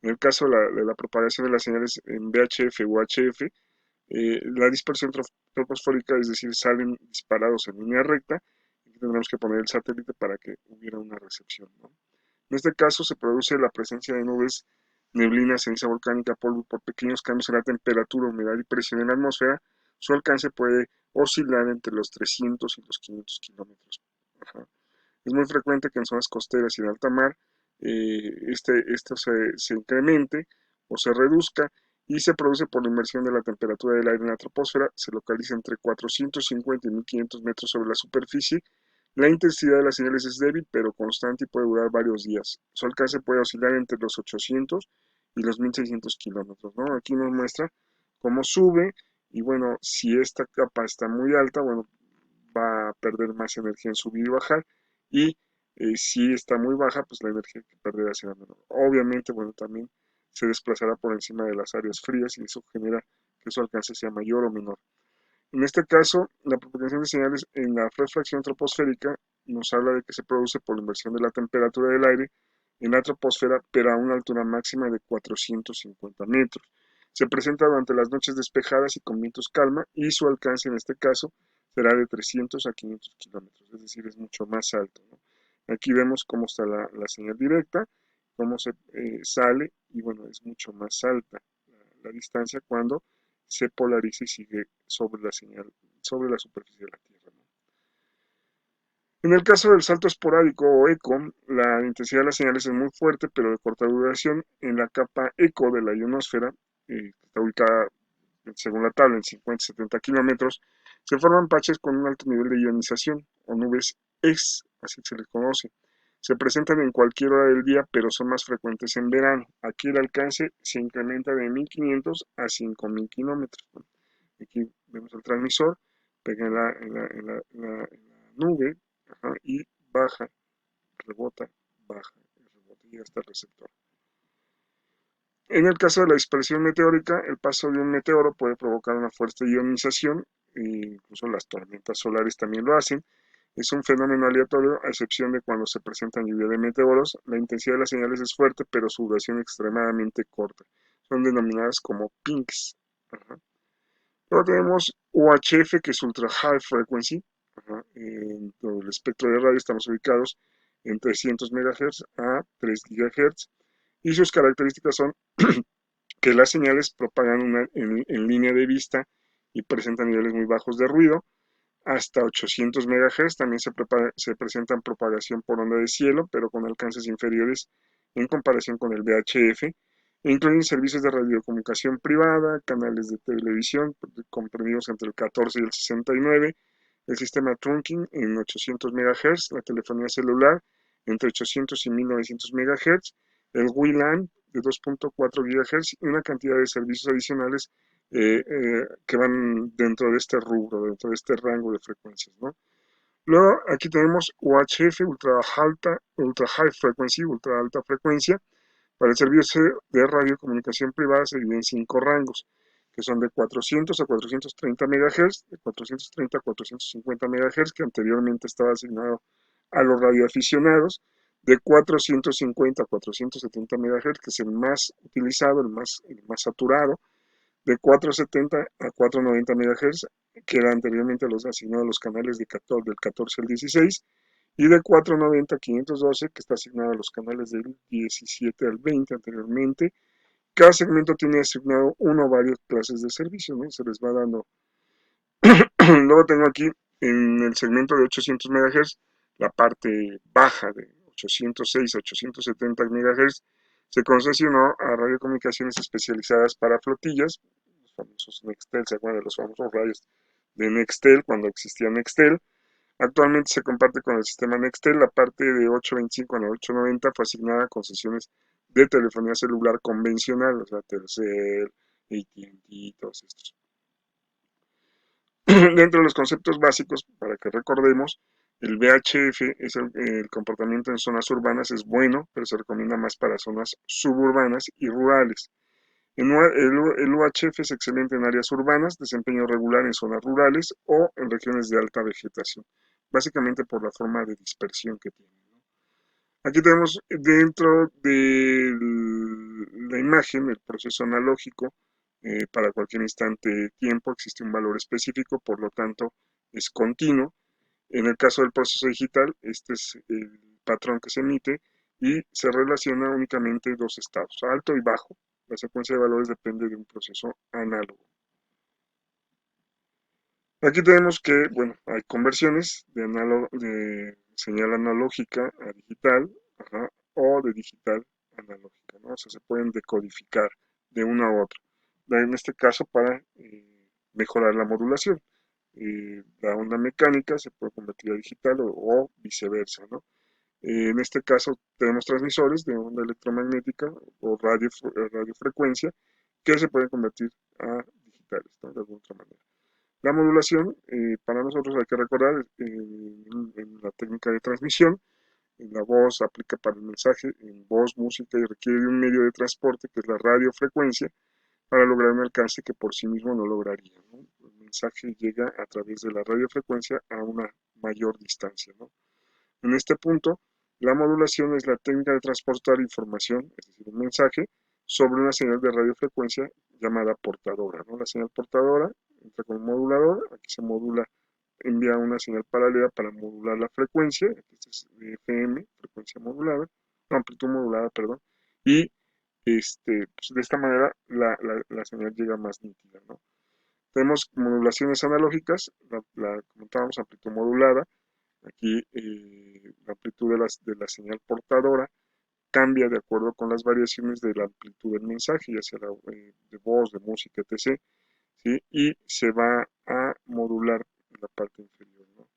En el caso de la propagación de las señales en VHF o HF, la dispersión troposférica, es decir, salen disparados en línea recta, y tendremos que poner el satélite para que hubiera una recepción, ¿no? En este caso se produce la presencia de nubes, neblina, ceniza volcánica, polvo por pequeños cambios en la temperatura, humedad y presión en la atmósfera. Su alcance puede oscilar entre los 300 y los 500 kilómetros. Ajá. Es muy frecuente que en zonas costeras y en alta mar esto se incremente o se reduzca y se produce por la inmersión de la temperatura del aire en la troposfera. Se localiza entre 450 y 1500 metros sobre la superficie. La intensidad de las señales es débil pero constante y puede durar varios días. Su alcance puede oscilar entre los 800 y los 1600 kilómetros, ¿no? Aquí nos muestra cómo sube y bueno, si esta capa está muy alta, bueno, va a perder más energía en subir y bajar y si está muy baja, pues la energía que perderá será menor. Obviamente, bueno, también se desplazará por encima de las áreas frías y eso genera que su alcance sea mayor o menor. En este caso, la propagación de señales en la refracción troposférica nos habla de que se produce por la inversión de la temperatura del aire en la troposfera, pero a una altura máxima de 450 metros. Se presenta durante las noches despejadas y con vientos calma y su alcance en este caso será de 300 a 500 kilómetros, es decir, es mucho más alto, ¿no? Aquí vemos cómo está la señal directa, cómo se sale y bueno, es mucho más alta la distancia cuando se polariza y sigue sobre la señal, sobre la superficie de la Tierra, ¿no? En el caso del salto esporádico o eco, la intensidad de las señales es muy fuerte, pero de corta duración. En la capa eco de la ionosfera, que está ubicada, según la tabla, en 50-70 kilómetros, se forman parches con un alto nivel de ionización, o nubes X, así se les conoce. Se presentan en cualquier hora del día, pero son más frecuentes en verano. Aquí el alcance se incrementa de 1500 a 5000 kilómetros, ¿no? Aquí vemos el transmisor, pega en la nube, ajá, y baja, rebota, baja, rebota y llega hasta el receptor. En el caso de la dispersión meteórica, el paso de un meteoro puede provocar una fuerte ionización, e incluso las tormentas solares también lo hacen. Es un fenómeno aleatorio, a excepción de cuando se presentan lluvia de meteoros. La intensidad de las señales es fuerte, pero su duración extremadamente corta. Son denominadas como pinks. Ajá. Luego tenemos UHF, que es Ultra High Frequency. Ajá. En todo el espectro de radio estamos ubicados en 300 MHz a 3 GHz. Y sus características son que las señales propagan en línea de vista y presentan niveles muy bajos de ruido. Hasta 800 MHz también se presentan propagación por onda de cielo, pero con alcances inferiores en comparación con el VHF. Incluyen servicios de radiocomunicación privada, canales de televisión comprendidos entre el 14 y el 69, el sistema trunking en 800 MHz, la telefonía celular entre 800 y 1900 MHz, el WLAN de 2.4 GHz y una cantidad de servicios adicionales que van dentro de este rubro, dentro de este rango de frecuencias, ¿no? Luego aquí tenemos UHF, ultra high frequency, ultra alta frecuencia. Para el servicio de radiocomunicación privada se divide en 5 rangos, que son de 400 a 430 MHz, de 430 a 450 MHz, que anteriormente estaba asignado a los radioaficionados, de 450 a 470 MHz, que es el más utilizado, el más saturado, de 470 a 490 MHz, que era anteriormente los asignado a los canales del 14 al 16, y de 490 a 512, que está asignado a los canales del 17 al 20 anteriormente. Cada segmento tiene asignado uno o varias clases de servicio, ¿no? Se les va dando. Luego tengo aquí en el segmento de 800 MHz la parte baja de 806 a 870 MHz. Se concesionó a radiocomunicaciones especializadas para flotillas, los famosos Nextel. ¿Se acuerdan de los famosos radios de Nextel cuando existía Nextel? Actualmente se comparte con el sistema Nextel. La parte de 825 a 890 fue asignada a concesiones de telefonía celular convencional, o sea, Telcel, AT&T, todos estos. Dentro de los conceptos básicos, para que recordemos, el VHF es el comportamiento en zonas urbanas es bueno, pero se recomienda más para zonas suburbanas y rurales. El UHF es excelente en áreas urbanas, desempeño regular en zonas rurales o en regiones de alta vegetación, básicamente por la forma de dispersión que tiene, ¿no? Aquí tenemos dentro de la imagen el proceso analógico. Para cualquier instante de tiempo existe un valor específico, por lo tanto es continuo. En el caso del proceso digital, este es el patrón que se emite y se relaciona únicamente dos estados, alto y bajo. La secuencia de valores depende de un proceso análogo. Aquí tenemos que, bueno, hay conversiones de señal analógica a digital, ajá, o de digital a analógica, ¿no? O sea, se pueden decodificar de uno a otro. En este caso, para mejorar la modulación. La onda mecánica se puede convertir a digital o viceversa, ¿no? En este caso tenemos transmisores de onda electromagnética o radiofrecuencia que se pueden convertir a digitales, ¿no? De alguna otra manera. La modulación, para nosotros hay que recordar, en la técnica de transmisión, la voz aplica para el mensaje en voz, música y requiere de un medio de transporte que es la radiofrecuencia para lograr un alcance que por sí mismo no lograría, ¿no? El mensaje llega a través de la radiofrecuencia a una mayor distancia, ¿no? En este punto, la modulación es la técnica de transportar información, es decir, un mensaje, sobre una señal de radiofrecuencia llamada portadora, ¿no? La señal portadora entra con un modulador, aquí se modula, envía una señal paralela para modular la frecuencia, aquí es FM, frecuencia modulada, no, amplitud modulada, perdón, y pues de esta manera la señal llega más nítida, ¿no? Tenemos modulaciones analógicas, la comentábamos, amplitud modulada. Aquí la amplitud de la señal portadora cambia de acuerdo con las variaciones de la amplitud del mensaje, ya sea de voz, de música, etc., ¿sí? Y se va a modular en la parte inferior, ¿no?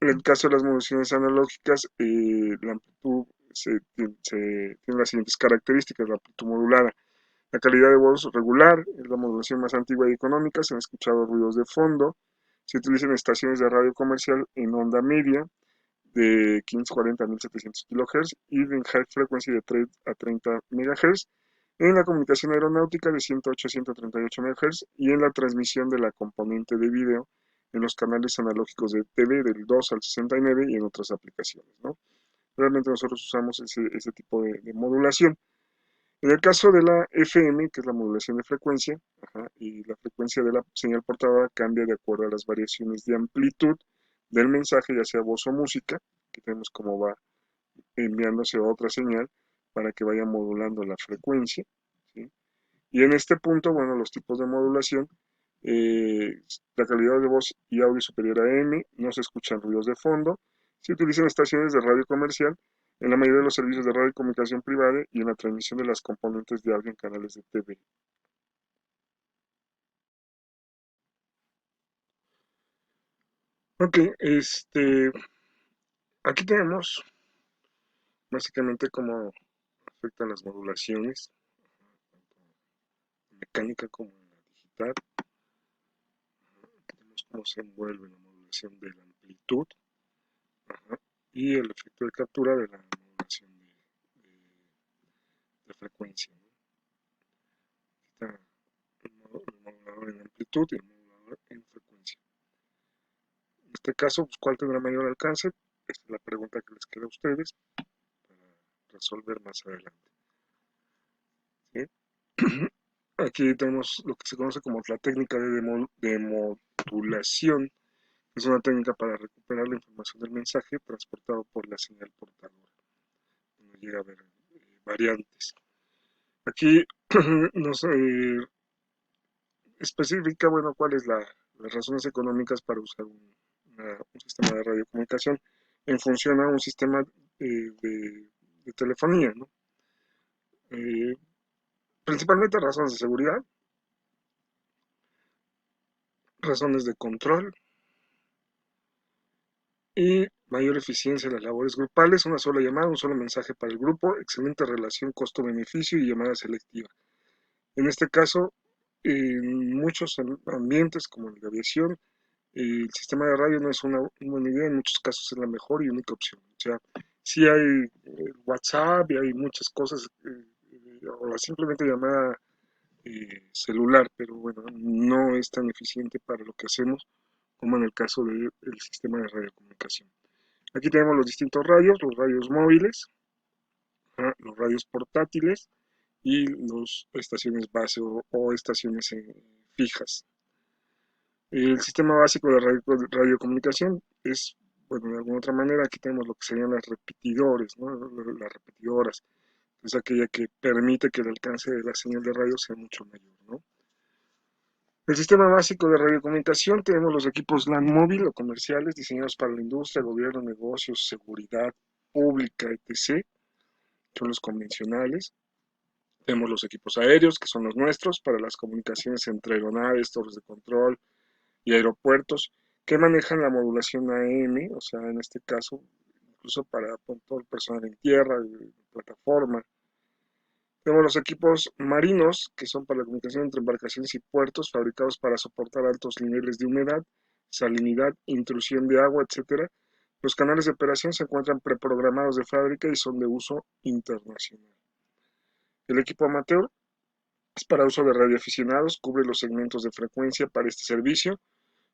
En el caso de las modulaciones analógicas, la amplitud tiene las siguientes características: la amplitud modulada. La calidad de voz regular es la modulación más antigua y económica. Se han escuchado ruidos de fondo. Se utilizan estaciones de radio comercial en onda media de 540 a 1700 kHz y en high frequency de 3 a 30 MHz. En la comunicación aeronáutica de 108 a 138 MHz y en la transmisión de la componente de video en los canales analógicos de TV del 2 al 69 y en otras aplicaciones, ¿no? Realmente nosotros usamos ese tipo de modulación. En el caso de la FM, que es la modulación de frecuencia, ajá, y la frecuencia de la señal portadora cambia de acuerdo a las variaciones de amplitud del mensaje, ya sea voz o música, que tenemos cómo va enviándose otra señal para que vaya modulando la frecuencia, ¿sí? Y en este punto, bueno, los tipos de modulación, eh, la calidad de voz y audio superior a M, no se escuchan ruidos de fondo, se utilizan estaciones de radio comercial en la mayoría de los servicios de radio y comunicación privada y en la transmisión de las componentes de audio en canales de TV. Ok, aquí tenemos básicamente cómo afectan las modulaciones, tanto en mecánica como en la digital. Tenemos cómo se envuelve la modulación de la amplitud, ajá, y el efecto de captura de la modulación de frecuencia, ¿no? Está el modulador en amplitud y el modulador en frecuencia. En este caso, pues, ¿cuál tendrá mayor alcance? Esta es la pregunta que les queda a ustedes para resolver más adelante, ¿sí? Aquí tenemos lo que se conoce como la técnica de modulación. Es una técnica para recuperar la información del mensaje transportado por la señal portadora. No llega a haber variantes. Aquí nos especifica, bueno, cuáles las razones económicas para usar un sistema de radiocomunicación en función a un sistema de telefonía, ¿no? Eh, Principalmente razones de seguridad, razones de control y mayor eficiencia en las labores grupales, una sola llamada, un solo mensaje para el grupo, excelente relación costo-beneficio y llamada selectiva. En este caso, en muchos ambientes como el de aviación, el sistema de radio no es una buena idea, en muchos casos es la mejor y única opción. O sea, sí hay WhatsApp y hay muchas cosas o la simplemente llamada celular, pero bueno, no es tan eficiente para lo que hacemos como en el caso del sistema de radiocomunicación. Aquí tenemos los distintos radios, los radios móviles, los radios portátiles y las estaciones base o estaciones fijas. El sistema básico de radiocomunicación es, bueno, de alguna otra manera, aquí tenemos lo que serían las repetidores, ¿no? Las repetidoras, es aquella que permite que el alcance de la señal de radio sea mucho mayor, ¿no? El sistema básico de radiocomunicación tenemos los equipos LAN móvil o comerciales diseñados para la industria, gobierno, negocios, seguridad pública, etc. Son los convencionales. Tenemos los equipos aéreos, que son los nuestros, para las comunicaciones entre aeronaves, torres de control y aeropuertos, que manejan la modulación AM, o sea, en este caso, incluso para todo el personal en tierra, en plataforma. Tenemos los equipos marinos, que son para la comunicación entre embarcaciones y puertos, fabricados para soportar altos niveles de humedad, salinidad, intrusión de agua, etc. Los canales de operación se encuentran preprogramados de fábrica y son de uso internacional. El equipo amateur es para uso de radioaficionados, cubre los segmentos de frecuencia para este servicio,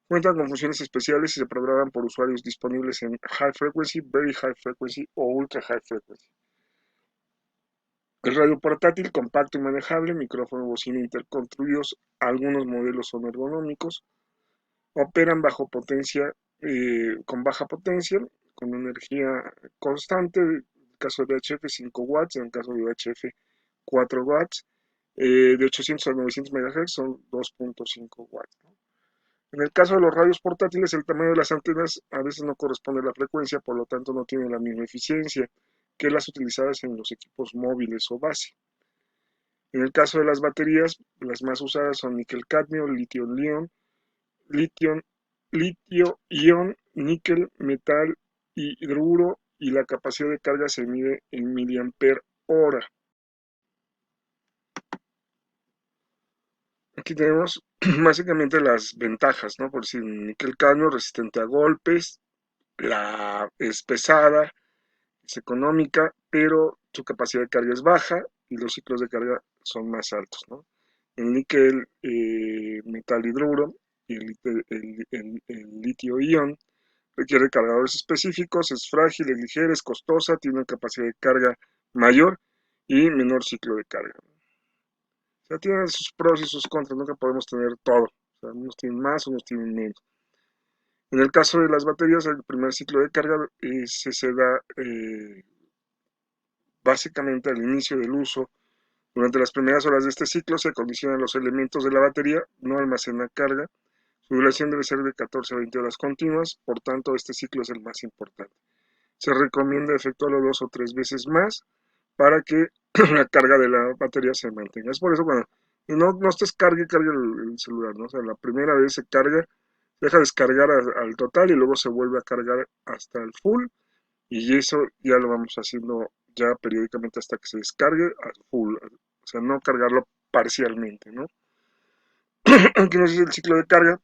cuentan con funciones especiales y se programan por usuarios disponibles en High Frequency, Very High Frequency o Ultra High Frequency. El radio portátil, compacto y manejable, micrófono y bocina interconstruidos, algunos modelos son ergonómicos, operan bajo potencia, con baja potencia, con energía constante, en el caso de VHF 5 watts, en el caso de VHF 4 watts, de 800 a 900 MHz son 2.5 watts, ¿no? En el caso de los radios portátiles, el tamaño de las antenas a veces no corresponde a la frecuencia, por lo tanto no tienen la misma eficiencia que las utilizadas en los equipos móviles o base. En el caso de las baterías, las más usadas son níquel-cadmio, litio-ion, níquel, metal y hidruro, y la capacidad de carga se mide en miliampere hora. Aquí tenemos básicamente las ventajas, ¿no? Por decir, níquel-cadmio resistente a golpes, es pesada, es económica, pero su capacidad de carga es baja y los ciclos de carga son más altos, ¿no? El níquel, metal hidruro y el litio-ion requiere cargadores específicos, es frágil, es ligera, es costosa, tiene una capacidad de carga mayor y menor ciclo de carga. O sea, tiene sus pros y sus contras, nunca podemos tener todo. O sea, unos tienen más, unos tienen menos. En el caso de las baterías, el primer ciclo de carga se da básicamente al inicio del uso. Durante las primeras horas de este ciclo se acondicionan los elementos de la batería, no almacena carga. Su duración debe ser de 14 a 20 horas continuas, por tanto este ciclo es el más importante. Se recomienda efectuarlo 2 o 3 veces más para que la carga de la batería se mantenga. Es por eso cuando no estés cargue el celular, ¿no? O sea, la primera vez se carga, deja descargar al total y luego se vuelve a cargar hasta el full, y eso ya lo vamos haciendo ya periódicamente hasta que se descargue al full, o sea, no cargarlo parcialmente, ¿no? Aquí nos dice el ciclo de carga,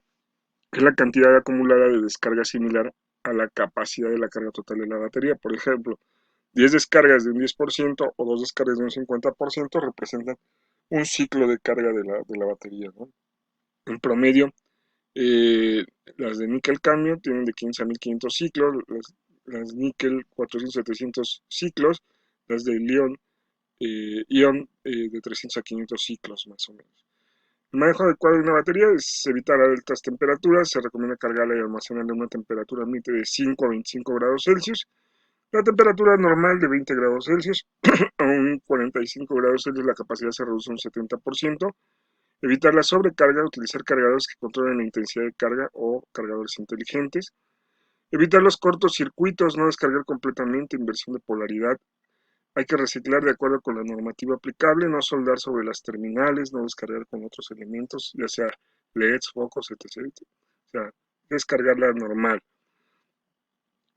es la cantidad acumulada de descarga similar a la capacidad de la carga total de la batería. Por ejemplo, 10 descargas de un 10% o 2 descargas de un 50% representan un ciclo de carga de la batería, ¿no? En promedio, eh, las de níquel cadmio tienen de 15 a 1500 ciclos, las níquel 400-700 ciclos, las de ion de 300 a 500 ciclos más o menos. El manejo adecuado de una batería es evitar altas temperaturas, se recomienda cargarla y almacenarla a una temperatura ambiente de 5 a 25 grados Celsius. La temperatura normal de 20 grados Celsius a un 45 grados Celsius la capacidad se reduce un 70%. Evitar la sobrecarga, utilizar cargadores que controlen la intensidad de carga o cargadores inteligentes. Evitar los cortocircuitos, no descargar completamente, inversión de polaridad. Hay que reciclar de acuerdo con la normativa aplicable, no soldar sobre las terminales, no descargar con otros elementos, ya sea LEDs, focos, etc. O sea, descargarla normal.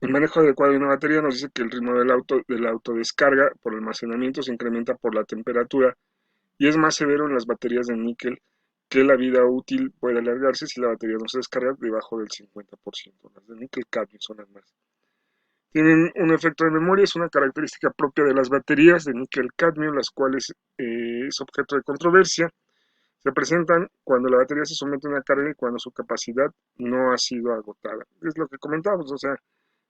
El manejo adecuado de una batería nos dice que el ritmo de la autodescarga por almacenamiento se incrementa por la temperatura y es más severo en las baterías de níquel, que la vida útil puede alargarse si la batería no se descarga debajo del 50%. Las de níquel cadmio son las más. Tienen un efecto de memoria, es una característica propia de las baterías de níquel-cadmio, las cuales es objeto de controversia. Se presentan cuando la batería se somete a una carga y cuando su capacidad no ha sido agotada. Es lo que comentábamos, o sea,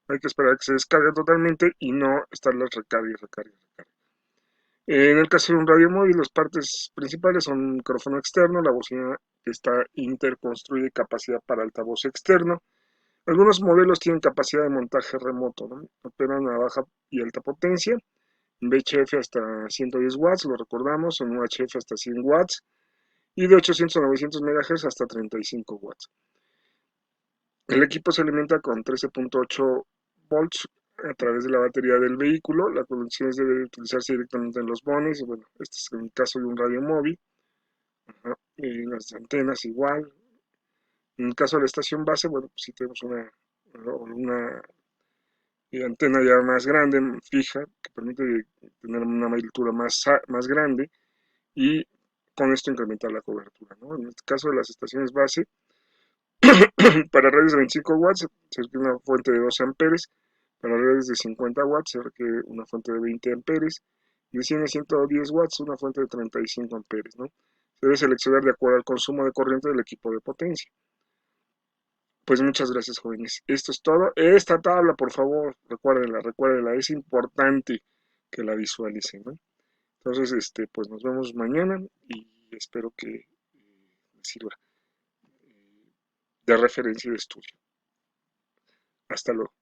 hay que esperar a que se descargue totalmente y no estar las recargas, recargas, recargas. En el caso de un radio móvil, las partes principales son un micrófono externo, la bocina que está interconstruida y capacidad para altavoz externo. Algunos modelos tienen capacidad de montaje remoto, ¿no? Operan a baja y alta potencia, VHF hasta 110 watts, lo recordamos, en UHF hasta 100 watts y de 800 a 900 MHz hasta 35 watts. El equipo se alimenta con 13.8 volts a través de la batería del vehículo. La conexión debe utilizarse directamente en los bones. Bueno, este es el caso de un radio móvil. Ajá. Y las antenas igual. En el caso de la estación base, bueno, pues sí tenemos una antena ya más grande, fija, que permite tener una altura más grande y con esto incrementar la cobertura, ¿no? En el caso de las estaciones base, para redes de 25 watts se requiere una fuente de 12 amperes, para redes de 50 watts se requiere una fuente de 20 amperes, y de 100 a 110 watts una fuente de 35 amperes, ¿no? Se debe seleccionar de acuerdo al consumo de corriente del equipo de potencia. Pues muchas gracias, jóvenes. Esto es todo. Esta tabla, por favor, recuérdenla, recuérdenla. Es importante que la visualicen, ¿no? Entonces, pues nos vemos mañana y espero que les sirva de referencia y de estudio. Hasta luego.